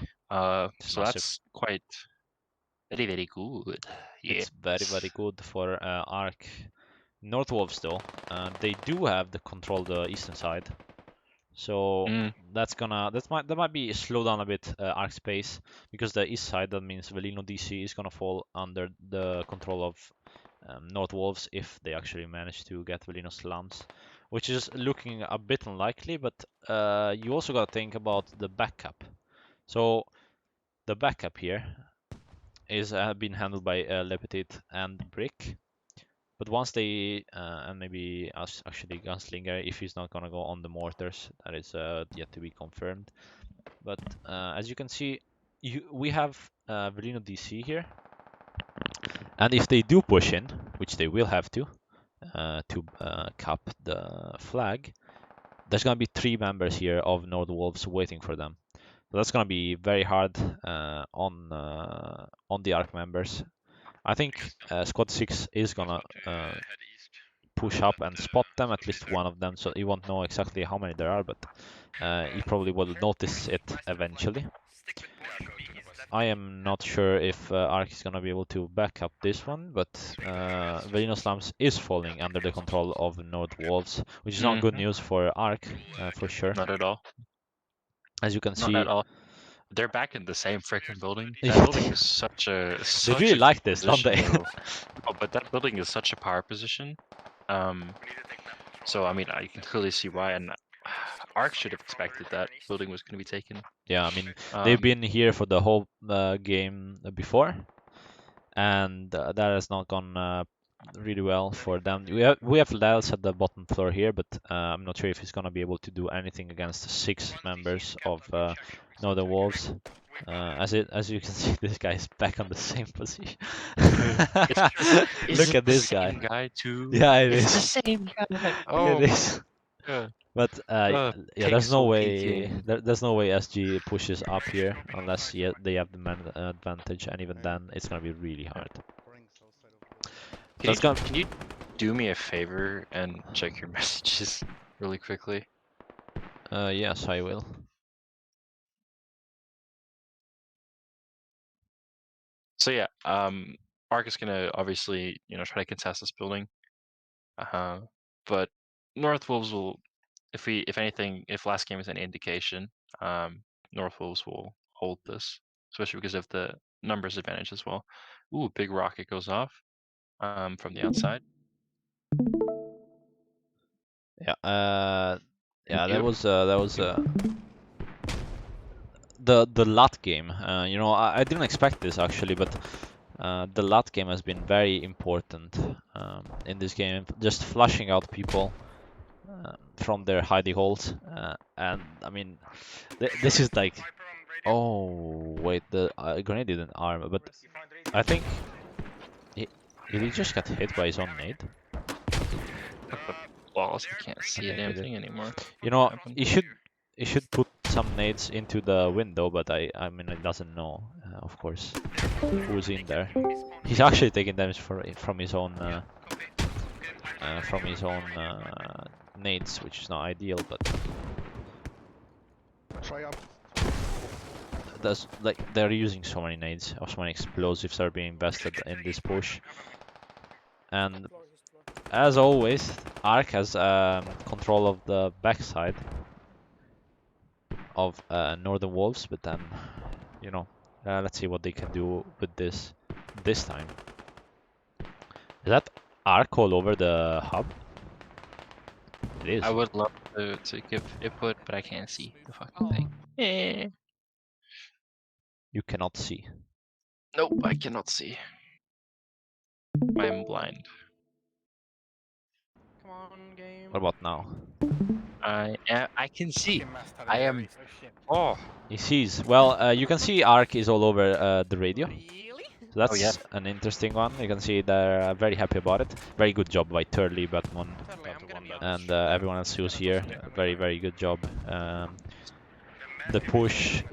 it's So massive. that's quite very good. Yeah. It's very good for ARK. North Wolves though, they do have the control the eastern side, so that might be slow down a bit ARK space, because the east side, that means Velino DC is gonna fall under the control of North Wolves if they actually manage to get Velino slums, which is looking a bit unlikely. But you also gotta think about the backup. So the backup here is being handled by Lepetit and Brick. But once they, and maybe us actually Gunslinger, if he's not gonna go on the mortars, that is yet to be confirmed. But as you can see, we have Velino DC here, and if they do push in, which they will have to cap the flag, there's gonna be 3 members here of Nord Wolves waiting for them. So that's gonna be very hard on the ARC members. I think Squad 6 is gonna push up and spot them, at least one of them, so you won't know exactly how many there are, but you probably will notice it eventually. I am not sure if ARK is gonna be able to back up this one, but Velino Slums is falling under the control of Nord Wolves, which is not good news for ARK, for sure. Not at all. As you can Not see, at all. They're back in the same freaking building. That Yeah, building is such a they really a like this, don't position, they? though. Oh, but that building is such a power position. So I mean, I can clearly see why, and ARK should have expected that building was going to be taken. Yeah, I mean, they've been here for the whole game before, and that has not gone really well for them. We have Lels at the bottom floor here, but I'm not sure if he's gonna be able to do anything against 6 members of Northern Wolves. As you can see, this guy is back on the same position. Look at this guy. Guy too. Yeah, it It's is. the same guy. Look Oh, at this. yeah. But yeah, there's no Pixel way PK. there's no way SG pushes up here unless they have the man advantage, and even then it's gonna be really hard. Can you do me a favor and check your messages really quickly? Yes, I will. So yeah, ARK is gonna obviously, try to contest this building. But North Wolves will, if anything, if last game is any indication, North Wolves will hold this, especially because of the numbers advantage as well. Ooh, big rocket goes off, from the outside. Yeah, yeah, that Yep. was the LAT game. I didn't expect this actually, but the LAT game has been very important in this game, just flushing out people from their hidey holes. And I mean, this is like, oh wait, the grenade didn't arm, but I think did he just get hit by his own nade? Walls, I can't see a Okay, damn thing anymore. He should put some nades into the window, but I mean, it doesn't know, of course, who's in there. He's actually taking damage from his own nades, which is not ideal, but Try up. they're using so many nades, or so many explosives are being invested in this push, and as always, ARK has control of the backside of Northern Wolves, but then, let's see what they can do with this time. Is that ARK all over the hub? It is. I would love to give input, but I can't see the fucking thing. Eh. You cannot see. Nope, I cannot see. I am blind. What about now? I can see. Fucking mast hade I det am. race. Oh shit. Oh. He sees. Well, you can see ARK is all over the radio. So Oh yeah. that's an interesting one. You can see they're very happy about it. Very good job by Turley, Batman, and everyone else who's here. Very, very good job. The push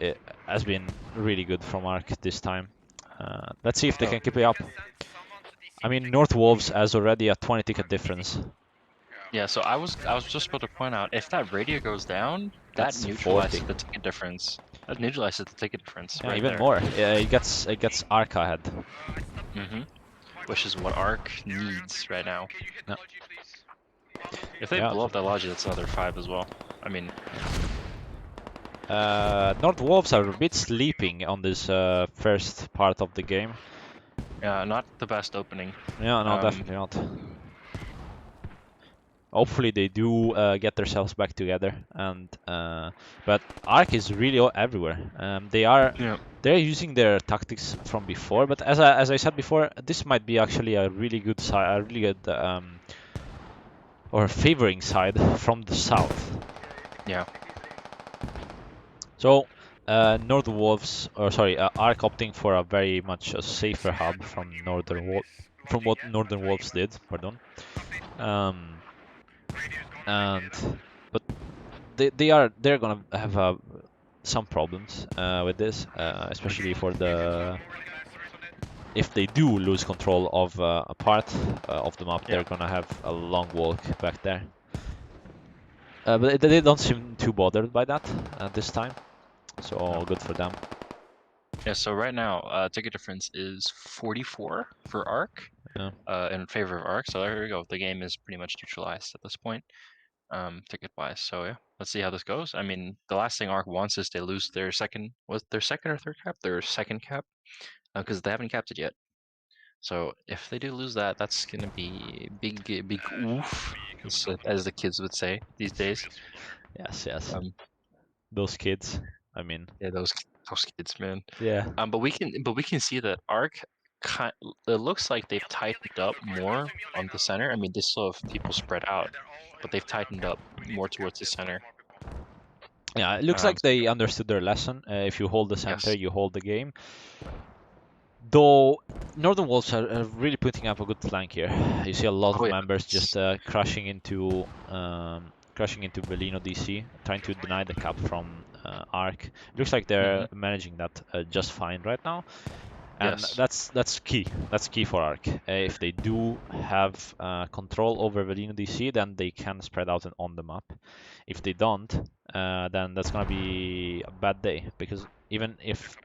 has been really good from ARK this time. Let's see if they Oh. can keep it up. I mean, North Wolves has already a 20 ticket difference. Yeah. So I was just about to point out, if that radio goes down, that That's neutralizes 40. the ticket difference. That neutralizes the ticket difference Yeah, right even there. more. It gets ARK ahead. Mm-hmm. Which is what ARK needs right now. No. If they Yeah, blow so- up that logic, that's another 5 as well. I mean, North Wolves are a bit sleeping on this first part of the game. not the best opening. Yeah, no, Um, definitely not. Hopefully they do get themselves back together. And but ARK is really everywhere. Yeah. They're using their tactics from before. But as I said before, this might be actually a really good side, a really good or favoring side from the south. Yeah. So Northern Wolves, or sorry, ARK opting for a very much a safer hub from from what Northern Wolves did. Pardon. And but they're gonna have some problems with this, especially for the if they do lose control of a part of the map, Yeah. they're gonna have a long walk back there. But they don't seem too bothered by that this time, so No. good for them. Yeah, so right now, ticket difference is 44 for ARK, Yeah. in favor of ARK. So there we go. The game is pretty much neutralized at this point, ticket-wise. So yeah, let's see how this goes. I mean, the last thing ARK wants is they lose their second, was their second or third cap? Their second cap, because they haven't capped it yet. So if they do lose that, that's gonna be big oof, as the kids would say these days. Yes. Um, Those kids. I mean, yeah, those kids, man. yeah. But we can see that ARK it looks like they've tightened up more on the center. I mean, they still have people spread out, but they've tightened up more towards the center. Yeah, it looks like they understood their lesson. If you hold the center, Yes. you hold the game. Though Northern Wolves are really putting up a good flank here. You see a lot of Oh, yeah. members just crashing into Bellino DC, trying to deny the cap from ARK. It looks like they're managing that just fine right now, and Yes. that's key. That's key for ARK. If they do have control over Bellino DC, then they can spread out and on the map. If they don't, then that's gonna be a bad day, because even if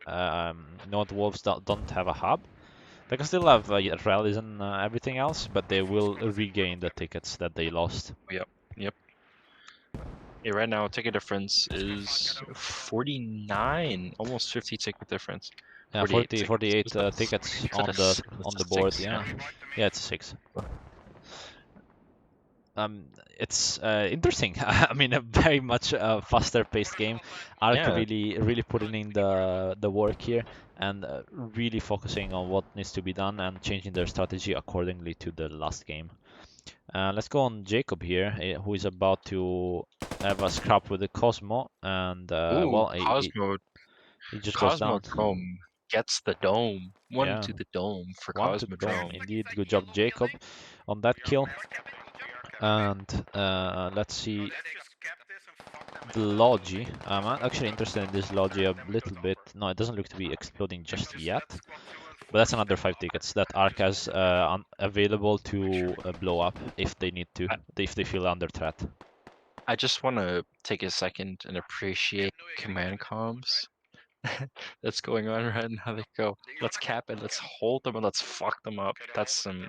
North Wolves don't have a hub, they can still have rallies and everything else, but they will regain the tickets that they lost. Yep. Yeah, right now ticket difference is 49, almost 50 ticket difference. Yeah, 48 That's- tickets is that on a the s- that's a board. 6? Yeah, yeah, it's a 6. It's interesting. I mean, a very much faster paced game. ARK Yeah. really putting in the work here, and really focusing on what needs to be done and changing their strategy accordingly to the last game. Let's go on Jacob here, who is about to have a scrap with the Cosmo, and Ooh, well, he just goes down. Cosmodrome gets the dome. One Yeah, to the dome for one to the dome. Cosmodrome. Indeed, good job, Jacob, on that kill. And let's see the Logi. I'm actually interested in this Logi a little bit. No, it doesn't look to be exploding just yet. But that's another 5 tickets that ARK has available to blow up if they need to, if they feel under threat. I just want to take a second and appreciate command comms that's going on right now. They go, let's cap it, let's hold them, and let's fuck them up. That's some,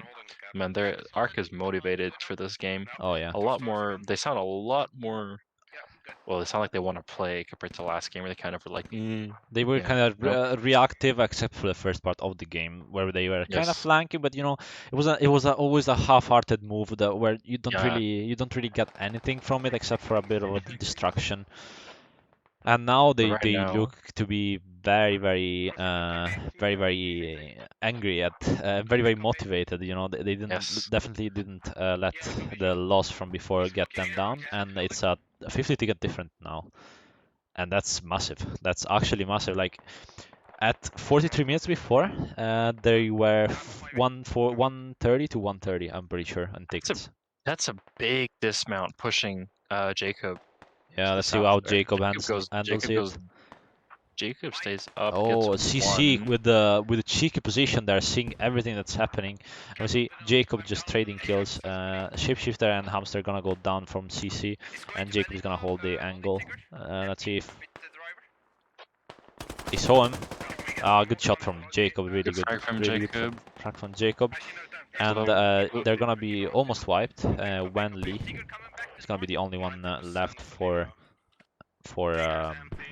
man, their ARK is motivated for this game. Oh yeah. A lot more, they sound a lot more, well, they sound like they want to play compared to last game where they kind of were like, They were yeah, kind of nope. reactive, except for the first part of the game, where they were kind of Yes. flanking. But you know, it was always a half-hearted move that where you don't Yeah. really get anything from it except for a bit of a distraction. And now But they right now, look to be very angry at, very motivated. You know, they didn't Yes. definitely didn't let the loss from before get them down, and it's a 50 ticket different now, and that's massive. That's actually massive. Like at 43 minutes before, they were 130 to 130. I'm pretty sure on tickets. That's a big dismount pushing Jacob Yeah, to the let's see south how there. Jacob handles it. Jacob stays up, gets Oh, CC one. with the cheeky position there, seeing everything that's happening. And we see Jacob just trading kills. Shapeshifter and Hamster gonna go down from CC, and Jacob is gonna hold the angle. Let's see if he saw him. Good shot from Jacob, really Good good, frag from really good Jacob. frag from Jacob. And they're gonna be almost wiped. When Lee is gonna be the only one left for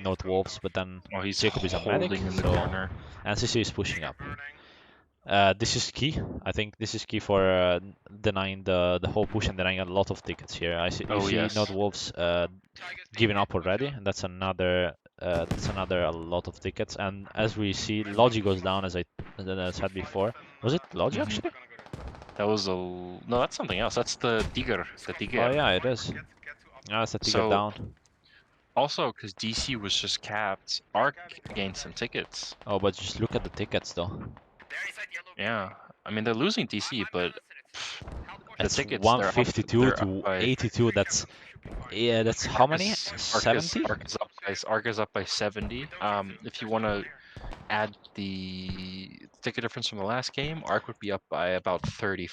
North Wolves, but then Oh, he's Jacob is a medic, holding in the so corner. and CC is pushing up. This is key. I think this is key for denying the whole push and denying a lot of tickets here. You Oh, see yes. North Wolves giving up already, and that's another a lot of tickets. And as we see, Logi goes down, as I said before. Was it Logi Mhm. actually? That was no, that's something else. That's the Tiger. The Oh Tiger. yeah, it is. Yeah, that's a ticket So down. also, because DC was just capped, ARK gained some tickets. Oh, but just look at the tickets though. Yeah, I mean they're losing DC, but the It's tickets they're up. 152 They're up to by 82. That's how many? ARK is 70? ARK is up by 70. If you want to add the ticket difference from the last game, ARK would be up by about 30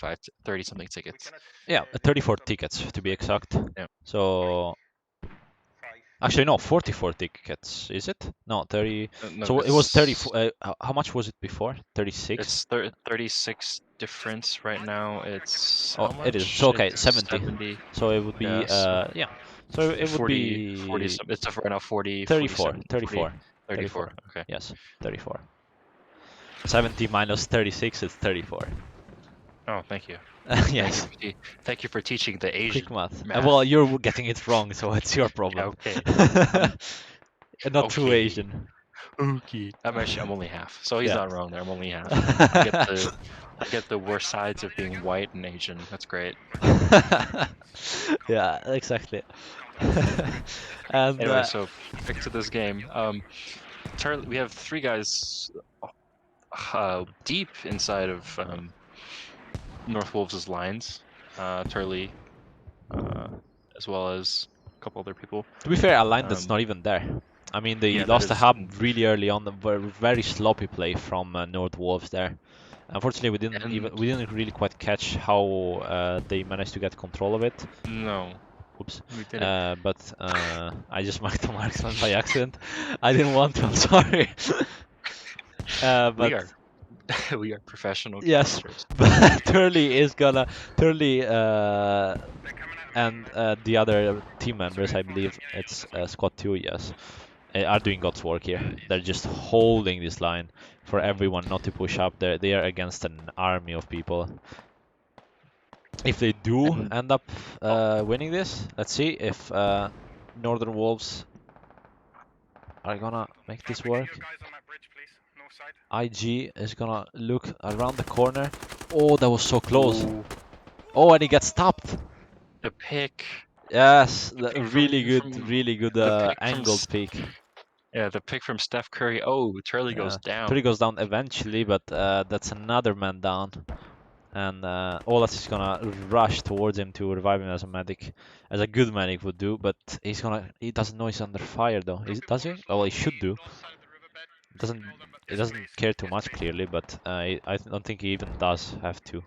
something tickets. Yeah, 34 tickets to be exact. Yeah. So actually no, 44 tickets. Is it? No, 30. No, So it was 34. How much was it before? 36. It's 36 difference right now. It's Oh, how much? it is. So okay, It's 70. 70. So it would be Yeah, so yeah. So it would 40 be it's right now 40 34. 47 34. 34. Okay. Yes, 34. 70 minus 36 is 34. Oh, thank you. Yes. Thank you for teaching the Asian Quick math. math. Well, you're getting it wrong, so it's your problem. okay. Not true okay. Asian. Okay. I'm only half, so he's Yeah. not wrong there. I'm only half. I get the worst sides of being white and Asian. That's great. Yeah, exactly. And Anyway, so back to this game. We have three guys deep inside of North Wolves' lines. Turley, as well as a couple other people. to be fair, a line that's not even there. I mean, they Yeah, lost a that is- hub really early on. The very sloppy play from North Wolves there. Unfortunately, we didn't really quite catch how they managed to get control of it. No. Oops. We didn't. But I just marked the marksman by accident. I didn't want to. I'm sorry. But we are professional yes, casters. but Turley and the other team members, I believe it's squad 2, yes, are doing God's work here. They're just holding this line for everyone not to push up. They are against an army of people. If they do end up winning this, let's see if Northern Wolves are gonna make this work. IG is gonna look around the corner. Oh, that was so close. Ooh, Oh, and he gets stopped. the pick. Yes, pick really from- good the pick from angled pick. Yeah, the pick from Steph Curry. Oh, Turley goes down. Turley goes down eventually, but that's another man down. And Olas is gonna rush towards him to revive him as a medic, as a good medic would do. But he doesn't know he's under fire though. Does he? Oh, well, he should do. He doesn't care too much clearly, but I don't think he even does have to.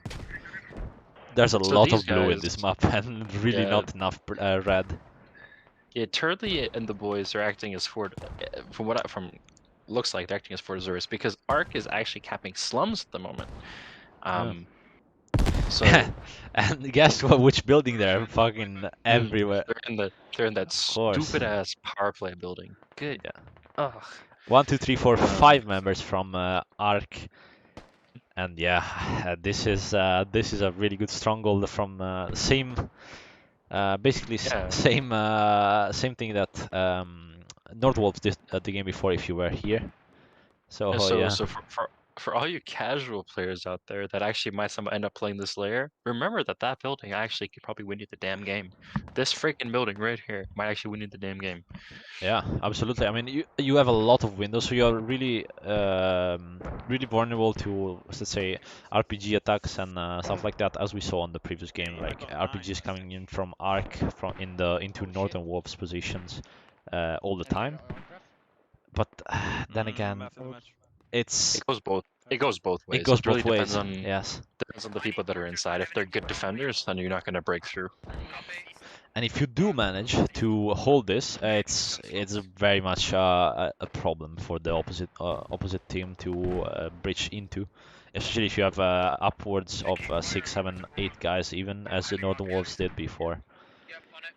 There's a lot of blue in this map and really not enough red. Yeah, Turley and the boys are acting as Ford, from looks like they're acting as Fort Azurus, because ARK is actually capping slums at the moment. So and guess what? Which building they're fucking everywhere. They're in that stupid ass power play building. Good. Yeah. Ugh. 1, 2, 3, 4, 5 members from ARK. And yeah, this is a really good stronghold from basically same thing that Nordwolf did the game before if you were here. So So yeah, so for all you casual players out there that actually might somehow end up playing this layer, remember that that building actually could probably win you the damn game. This freaking building right here might actually win you the damn game. yeah, absolutely. I mean, you have a lot of windows, so you're really really vulnerable to, let's say, RPG attacks and stuff like that, as we saw in the previous game, like RPGs coming in from ARK from into Northern Wolves positions all the time. But then again, After the match. it's It goes both it ways. goes It really both ways. depends Yes. on the people that are inside. If they're good defenders, then you're not gonna break through. And if you do manage to hold this, it's very much a problem for the opposite team to breach into, especially if you have upwards of 6, 7, 8 guys, even as the Northern Wolves did before.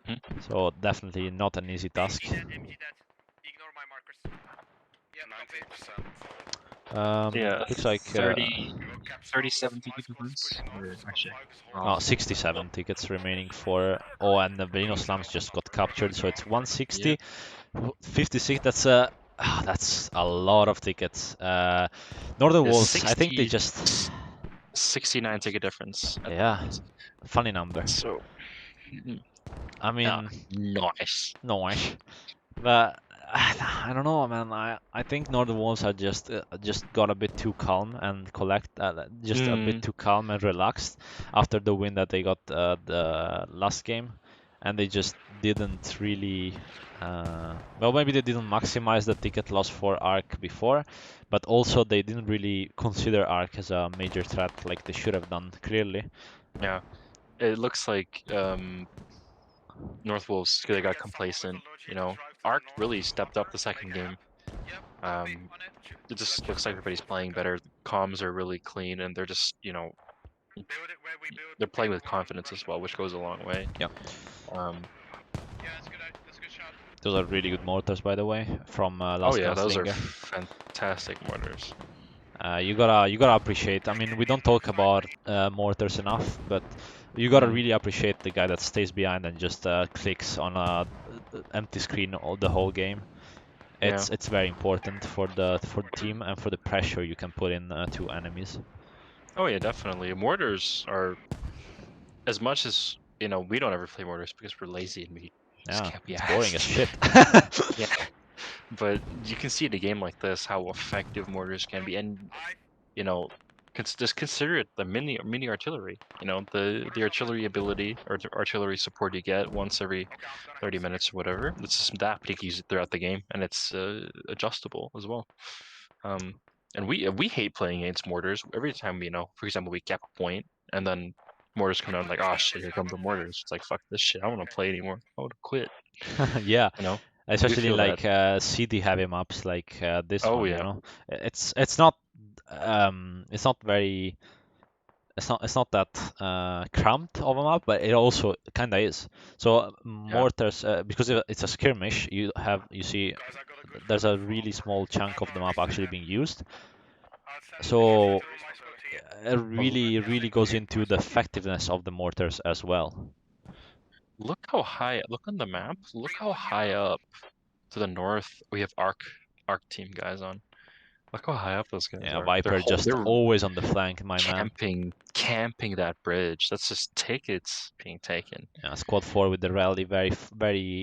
Hmm? So definitely not an easy task. Ignore my markers. Yeah, 90%. Yeah, Looks like 37 ticket difference. Or actually, oh, 67 tickets remaining for. Oh, and the Velino Slums just got captured, so it's 160. 56, that's a lot of tickets. Northern yeah, Wolves, I think they just 69 ticket difference. yeah, funny number. So, I yeah, mean, nice. nice. But I don't know, man. I think Northern Wolves are just got a bit too calm and just a bit too calm and relaxed after the win that they got the last game, and they just didn't really. Well, maybe they didn't maximize the ticket loss for ARK before, but also they didn't really consider ARK as a major threat like they should have done, clearly. Yeah, it looks like North Wolves they got complacent. You know, ARK really stepped up the second game. It just looks like everybody's playing better. Comms are really clean, and they're just they're playing with confidence as well, which goes a long way. Yeah. Yeah, that's a good shot. Those are really good mortars, by the way, from Oh last yeah, those are Gunslinger. fantastic mortars. You gotta appreciate. I mean, we don't talk about mortars enough, but you gotta really appreciate the guy that stays behind and just clicks on a empty screen all the whole game. It's very important for the team and for the pressure you can put in to enemies. Oh yeah, definitely. Mortars are, as much as we don't ever play mortars because we're lazy and we just Yeah, can't be it's boring as asked. shit. Yeah, but you can see in a game like this how effective mortars can be, and just consider it the mini artillery. The artillery ability or the artillery support you get once every 30 minutes or whatever. It's just that, but you can use it throughout the game, and it's adjustable as well. And we hate playing against mortars. Every time for example, we cap a point, and then mortars come out like, oh shit, here come the mortars. It's like, fuck this shit. I don't want to play anymore. I want to quit. Yeah, You know. especially in feel like city heavy maps like this Oh one. yeah. It's not very. It's not that cramped of a map, but it also kinda is. So mortars, because it's a skirmish, you see there's a really small chunk of the map actually being used. So it really goes into the effectiveness of the mortars as well. Look how high. Look on the map. Look how high up to the north we have ARK team guys on. Look how high up those guys Yeah, are. Viper just They're always on the flank, my man. camping that bridge. That's just tickets being taken. Yeah, squad 4 with the rally, very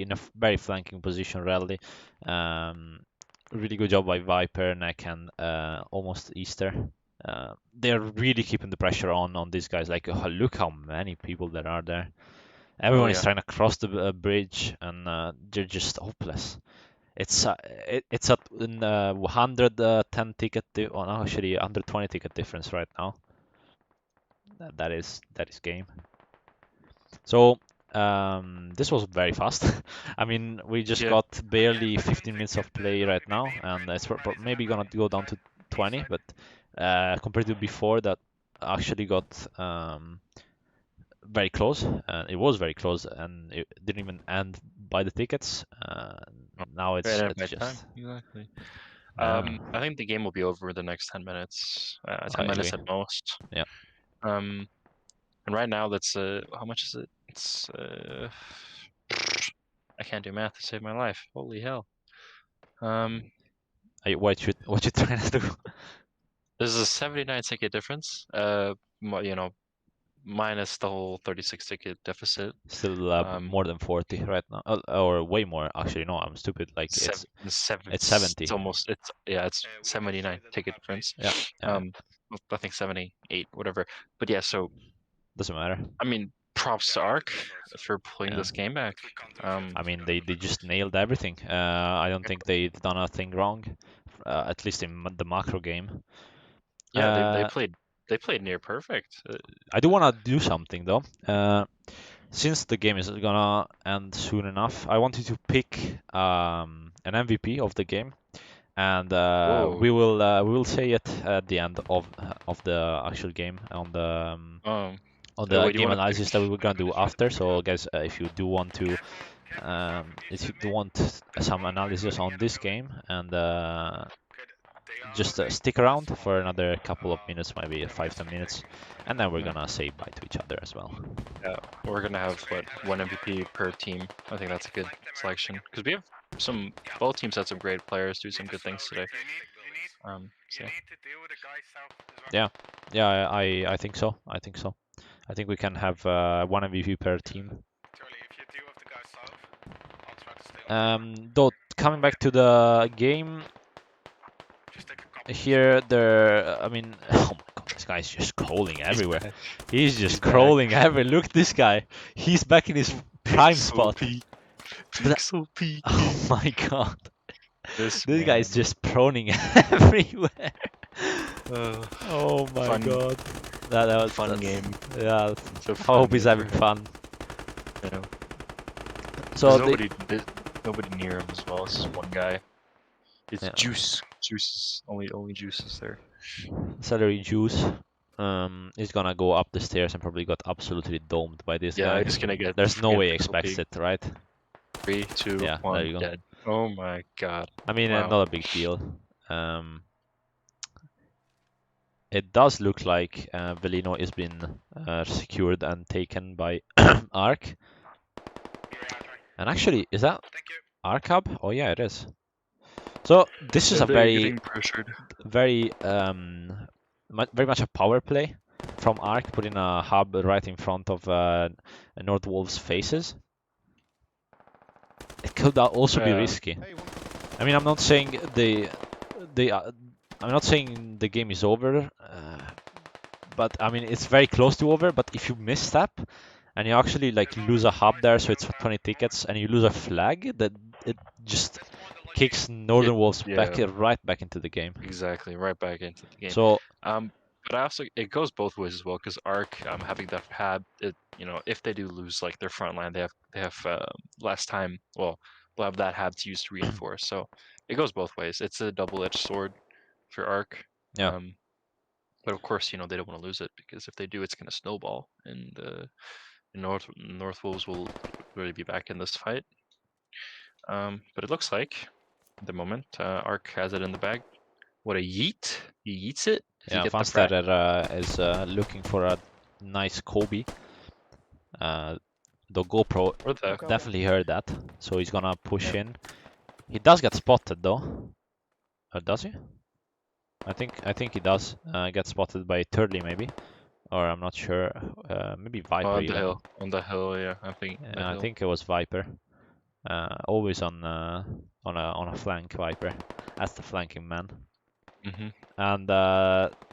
in a very flanking position rally. Really good job by Viper, Neck, and almost Easter. They're really keeping the pressure on these guys. Like, look how many people there are there. Everyone is trying to cross the bridge, and they're just hopeless. It's at 110 ticket, no, actually 120 ticket difference right now. That is game. So this was very fast. I mean, we just got barely 15 minutes of play right now, and it's maybe gonna go down to 20. But compared to before, that actually got very close, and it was very close, and it didn't even end by the tickets. Now it's just time. Exactly. yeah, I think the game will be over in the next 10 minutes. 10 I minutes agree. at most. Yeah. And right now that's how much is it? It's I can't do math to save my life. Holy hell. What you trying to do? There's a 79 ticket difference. You know, minus the whole 36 ticket deficit. Still Um, more than 40 right now, or way more. Actually, no, I'm stupid. Like it's 70. It's almost it's yeah it's we can 79 destroy the ticket top difference. Yeah, yeah, Well, I think 78 whatever. But yeah, so doesn't matter. I mean, props to Yeah, ARK so for pulling Yeah. this game back. we can't do shit. I mean, they just nailed everything. I don't think they've done a thing wrong, at least in the macro game. Yeah, they Uh, played near perfect. I do want to do something though. Since the game is gonna end soon enough, I wanted to pick an MVP of the game, and Whoa. we will say it at the end of the actual game on the Wait, do you game want to pick? analysis that we were gonna do after. So guys, if you do want to if you do want some analysis on this game and just stick around for another couple of minutes, maybe 5-10 minutes, and then we're Yeah. gonna say bye to each other as well. Yeah, we're gonna have what, one MVP per team. I think that's a good selection because we have both teams had some great players do some good things today. So You need to deal with the guys south as well. Yeah, yeah, I think so. I think so. I think we can have one MVP per team. Charlie, if you deal with the guys south, I'll try to stay Though coming back to the game Just take a couple here, I mean, oh my god, this guy's just crawling everywhere. back. He's just He's back. crawling everywhere. Look at this guy. He's back in his prime Pixel spot. P. But- Pixel P. Oh my god. This This guy's man. just proning everywhere. Oh my Fun- god. That was fun that's- game. Yeah. It's a I fun hope he's game. having fun. You know. So There's nobody near him as well. It's just one guy. It's Yeah. Juice. Juice is only Juice is there. Celery juice is gonna go up the stairs and probably got absolutely domed by this Yeah, guy. I'm just gonna get. There's no way he Pixel expects P. it, right? 3, 2, Yeah, 1, there you go. dead. Oh my god. I mean, Wow. not a big deal. It does look like Velino is been secured and taken by ARK. Yeah, okay. And actually, is that Thank you. ARK hub? Oh yeah, it is. So this is a They're very, getting pressured. very much a power play from ARK, putting a hub right in front of North Wolves' faces. It could also be Yeah. risky. Hey, one. I mean, I'm not saying I'm not saying the game is over, but I mean it's very close to over. But if you misstep and you actually like lose a hub there, so it's 20 tickets, and you lose a flag, that it just kicks Northern Wolves right back into the game. Exactly, right back into the game. So But I also it goes both ways as well because ARK having that hab, it if they do lose like their front line, they have less time. Well, they'll have that hab to use to reinforce. So it goes both ways. It's a double-edged sword for ARK. Yeah. But of course, they don't want to lose it because if they do, it's going to snowball, and North Wolves will really be back in this fight. But it looks like at the moment ARK has it in the bag. What a yeet! He yeets it. Does he yeah, get the frag? Fanstetter is looking for a nice Kobe. The GoPro Or the definitely heard that, so he's gonna push in. He does get spotted though. Does he? I think he does get spotted by Turley maybe, or I'm not sure. Maybe Viper. on the even. hill. On the hill, yeah. I think. on the I hill. think it was Viper. Always on a flank Viper. That's the flanking man. Mm-hmm. And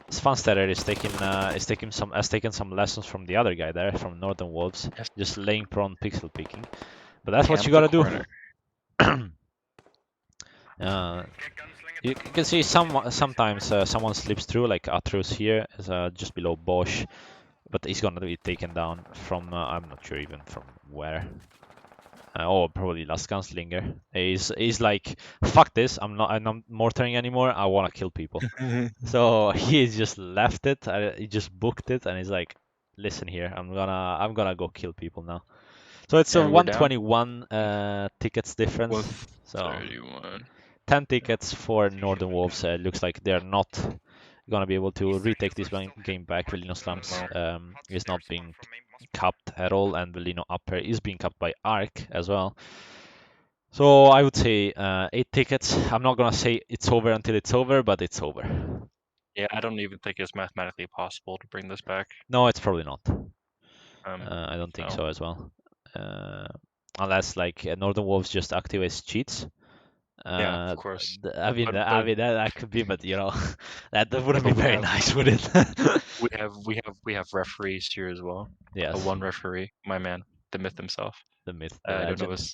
Svansterer has taken some lessons from the other guy there, from Northern Wolves, Yes. just laying prone pixel picking. But that's what Camp you gotta the do. corner. You can see sometimes someone slips through, like Atro's here, is just below Bosch, but he's gonna be taken down from I'm not sure even from where. Oh, probably Last Gunslinger. He's like, fuck this, I'm not mortaring anymore. I wanna kill people. So he just left it. He just booked it, and he's like, listen here, I'm gonna go kill people now. So it's a And we're down. 121 tickets difference. So 31. 10 tickets for Northern Wolves. Looks like they're not gonna be able to retake this game back. Velino Slums is not being capped at all, and Velino Upper is being capped by ARK as well. So I would say 8 tickets. I'm not gonna say it's over until it's over, but it's over. Yeah, I don't even think it's mathematically possible to bring this back. No, it's probably not. Um, I don't think so so as well. Uh, Unless like Northern Wolves just activates cheats. yeah, of course. I mean, But that could be, but you know, that wouldn't be but we very have nice, would it? we have referees here as well. A Yes, one referee, my man, the myth himself. the myth, the I don't know legend, his.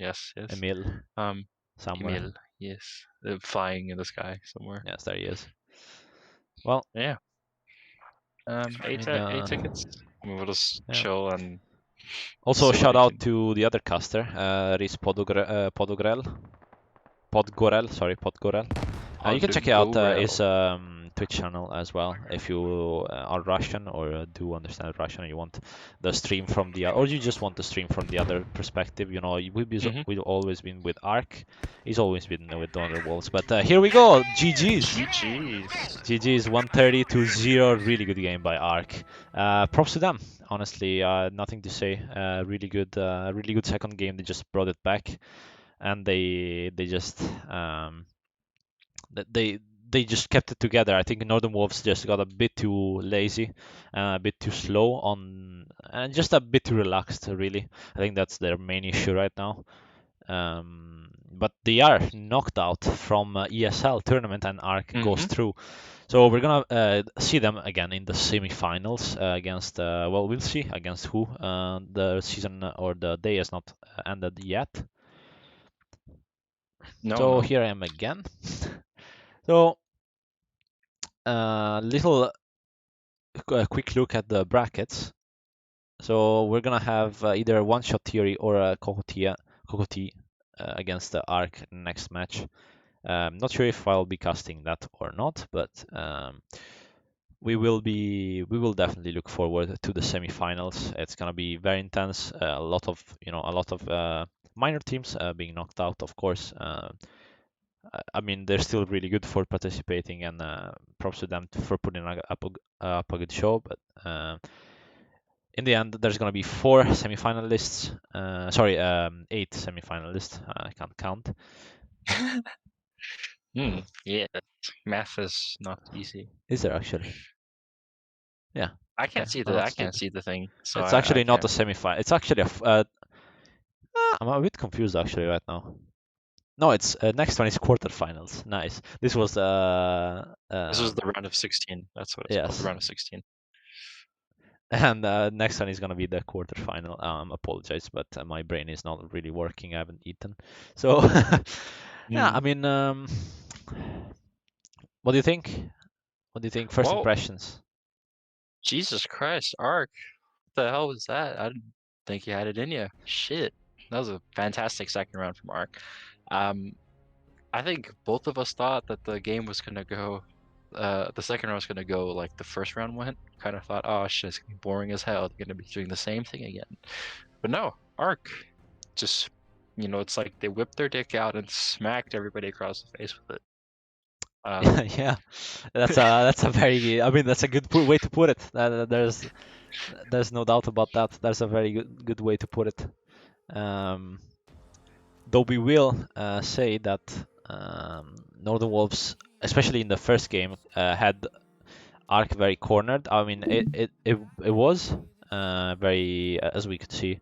Yes. Emil, Um, somewhere. Emil, yes, flying in the sky somewhere. Yes, there he is. Well, Yeah. Sorry. I mean, Eight tickets. I mean, we'll just yeah. chill and Also, see what shout we out can. to the other caster, Riz Podgorel, sorry, Podgorel. You can check out his Podgorel. Twitch channel as well if you are Russian or do understand Russian and you want the stream from the or you just want the stream from the other perspective. You know, Mm-hmm. we've always been with ARK. He's always been with Donner Wolves. But here we go, GG's. GG's. GG's 130 to 0. Really good game by ARK. Props to them. Honestly, nothing to say. Really good second game. They just brought it back, and they just th- they they just kept it together. I think Northern Wolves just got a bit too lazy, a bit too slow on, and just a bit too relaxed. Really, I think that's their main issue right now. But they are knocked out from ESL tournament, and ARK goes Mm-hmm. through. So we're gonna see them again in the semi-finals against. Well, we'll see against who. The season or the day has not ended yet. So No. here I am again. So little quick look at the brackets. So we're gonna have either one shot theory or a Kokoti against the ARK next match. Not sure if I'll be casting that or not, but we will definitely look forward to the semifinals. It's gonna be very intense. A lot of minor teams being knocked out, of course. I mean, they're still really good for participating, and props to them for putting up a good show. But in the end, there's gonna be 4 semifinalists. Sorry, 8 semifinalists. I can't count. Yeah. Math is not easy. Is there actually? Yeah. I Okay. can't see I'm the not I can't stupid. see the thing, so It's I actually not a can't. semifinal. It's actually I'm a bit confused actually right now. No, it's next one is quarterfinals. Nice. This was This was the round of 16. That's what it's called, the yes, round of 16. and next one is gonna be the quarterfinal. Apologize, but my brain is not really working. I haven't eaten, so yeah. I Mm. mean, what do you think? What do you think? First Whoa, impressions. Jesus Christ, Ark. What the hell was that? I didn't think you had it in you. Shit. That was a fantastic second round from Ark. I think both of us thought that the game was gonna go the second round was gonna go like the first round went. Kind of thought, oh shit, it's gonna be boring as hell. They're gonna be doing the same thing again. But no, Ark just it's like they whipped their dick out and smacked everybody across the face with it. Yeah, that's a very. I mean, that's a good way to put it. There's no doubt about that. That's a very good way to put it. Um, though we will say that Northern Wolves, especially in the first game, had ARK very cornered. I mean, it was very, as we could see,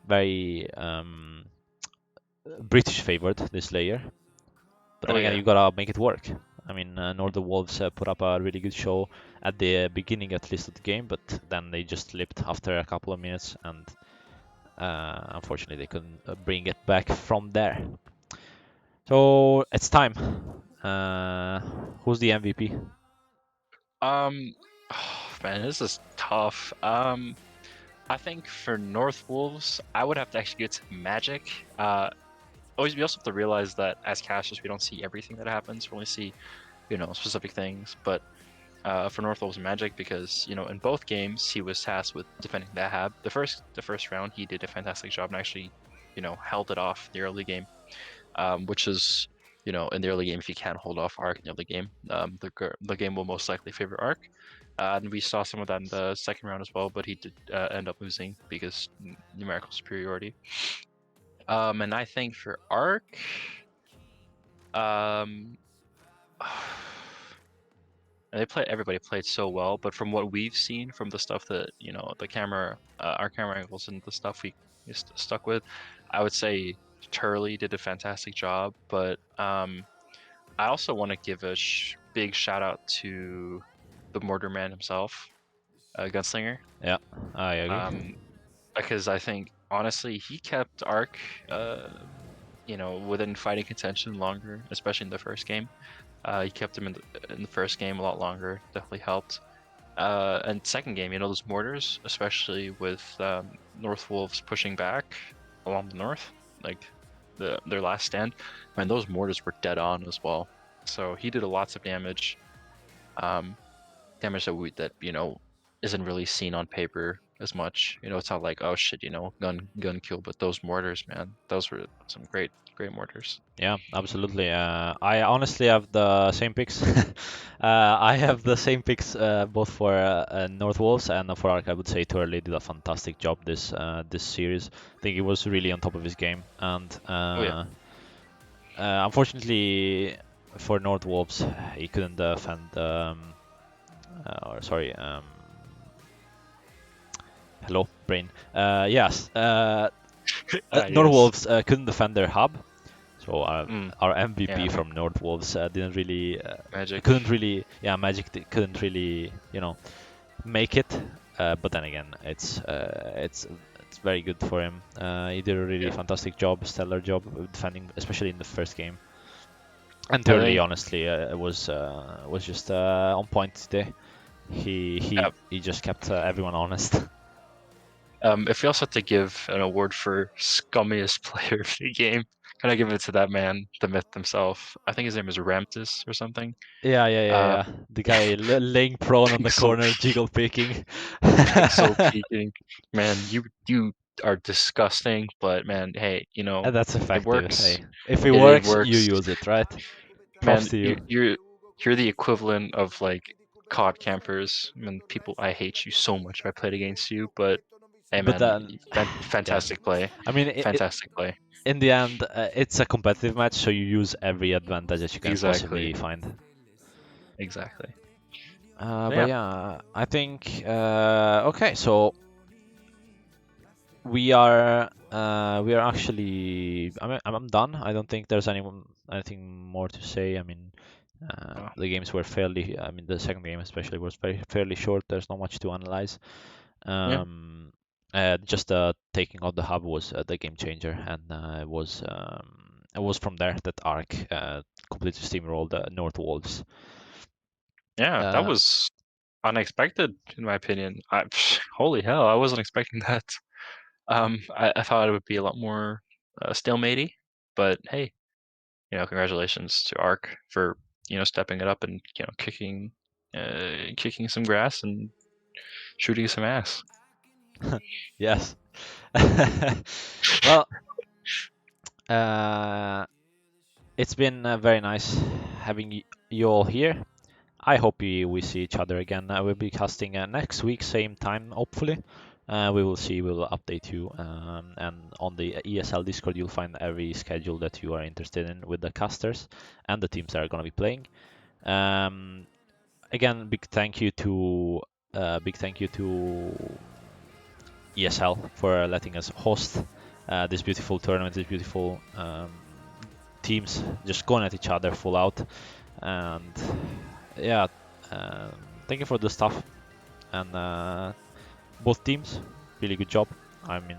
very British favored this layer. But then Oh again, yeah. you gotta make it work. I mean, Northern Wolves put up a really good show at the beginning, at least, of the game, but then they just slipped after a couple of minutes, and unfortunately, they couldn't bring it back from there. So it's time. Who's the MVP? Oh, man, this is tough. I think for North Wolves, I would have to actually give it to Magic. Always, we also have to realize that as casters, we don't see everything that happens. We only see, specific things. But for North Wolves Magic, because in both games he was tasked with defending the Hab. The first round, he did a fantastic job and actually, held it off the early game, which is. In the early game, if you can't hold off Arc in the early game, the game will most likely favor Arc. And we saw some of that in the second round as well, but he did end up losing because numerical superiority. And I think for ARK, um, everybody played so well, but from what we've seen from the stuff that the camera, our camera angles and the stuff we stuck with, I would say Turley did a fantastic job. But I also want to give a big shout out to the Mortarman himself, Gunslinger. Yeah, I agree. Because I think honestly he kept ARK, within fighting contention longer, especially in the first game. He kept him in the first game a lot longer. Definitely helped. And second game, those mortars, especially with North Wolves pushing back along the north, like their last stand, man, those mortars were dead on as well. So he did lots of damage. Damage that isn't really seen on paper as much. It's not like, oh shit, gun kill, but those mortars, man, those were some great mortars. Yeah, absolutely. I honestly have the same picks. I have the same picks both for North Wolves and for Ark. I would say Turley did a fantastic job this series. I think he was really on top of his game, and Oh yeah. unfortunately for North Wolves, he couldn't defend. Or sorry. Hello, brain. Yes. North Yes. Wolves couldn't defend their hub. So our MVP Yeah. from North Wolves didn't really, Magic. couldn't really, yeah, Magic couldn't really, make it. But then again, it's very good for him. He did a really Yeah. fantastic job, stellar job of defending, especially in the first game. And I Turley, think honestly, was just on point today. He just kept everyone honest. if we also had to give an award for scummiest player of the game, can I give it to that man, the myth himself? I think his name is Ramtus or something. Yeah. The guy laying prone on the Pixel corner, jiggle picking. pixel peeking. Man, you are disgusting, but man, hey, And that's it effective. works. Hey, if it It works, you works. use it, right? Props Man, to you you. you're the equivalent of like COD campers. I mean, people, I hate you so much if I played against you, but hey But man, then, yeah. fantastic play. I mean, Fantastic play. in the end, it's a competitive match, so you use every advantage that you can possibly Exactly. find. Exactly. But Yeah. yeah, I think okay. So we are actually. I'm done. I don't think there's anything more to say. I mean, the games were fairly. I mean, the second game especially was fairly short. There's not much to analyze. Yeah. Just taking out the hub was the game changer, and it was from there that ARK completely steamrolled North Wolves. Yeah, that Uh, was unexpected in my opinion. Holy hell, I wasn't expecting that. I thought it would be a lot more stalematy, but hey, congratulations to ARK for stepping it up and kicking some grass and shooting some ass. yes. Well, uh, it's been very nice having you all here. I hope we see each other again. We'll be casting next week, same time, hopefully. We will see. We will update you. And on the ESL Discord, you'll find every schedule that you are interested in with the casters and the teams that are going to be playing. Again, big thank you to ESL for letting us host this beautiful tournament, these beautiful teams just going at each other full out. And yeah, thank you for the stuff. And both teams, really good job. I mean,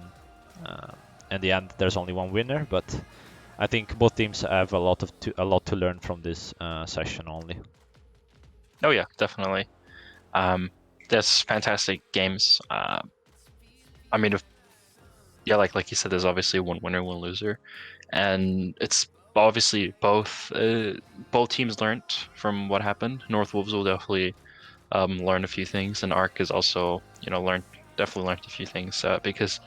in the end, there's only one winner, but I think both teams have a lot to learn from this session only. Oh yeah, definitely. There's fantastic games. I mean, like you said, there's obviously one winner, one loser, and it's obviously both teams learned from what happened. North Wolves will definitely learn a few things, and ARK is also definitely learned a few things because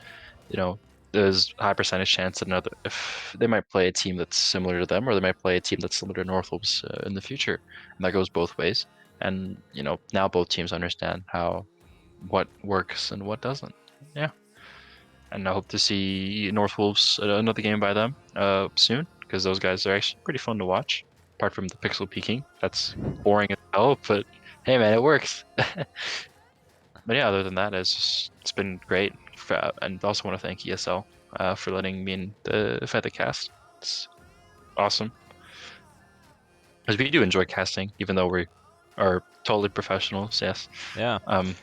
there's a high percentage chance that if they might play a team that's similar to them, or they might play a team that's similar to North Wolves in the future, and that goes both ways. And now both teams understand what works and what doesn't. Yeah. and I hope to see North Wolves another game by them soon, because those guys are actually pretty fun to watch. Apart from the pixel peeking, that's boring as hell, but hey man, it works. But yeah, other than that, it's been great. And also want to thank ESL for letting me in the Feathercast. It's awesome. Because we do enjoy casting, even though we are totally professionals. Yes. Yeah. Um.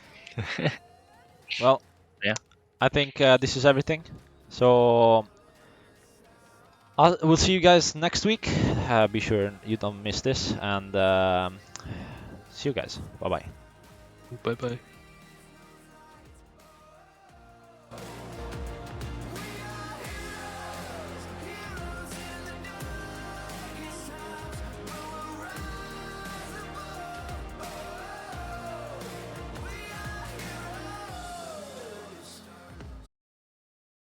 Well, Yeah. I think this is everything. So we'll see you guys next week. Be sure you don't miss this, and see you guys. Bye bye. Bye bye.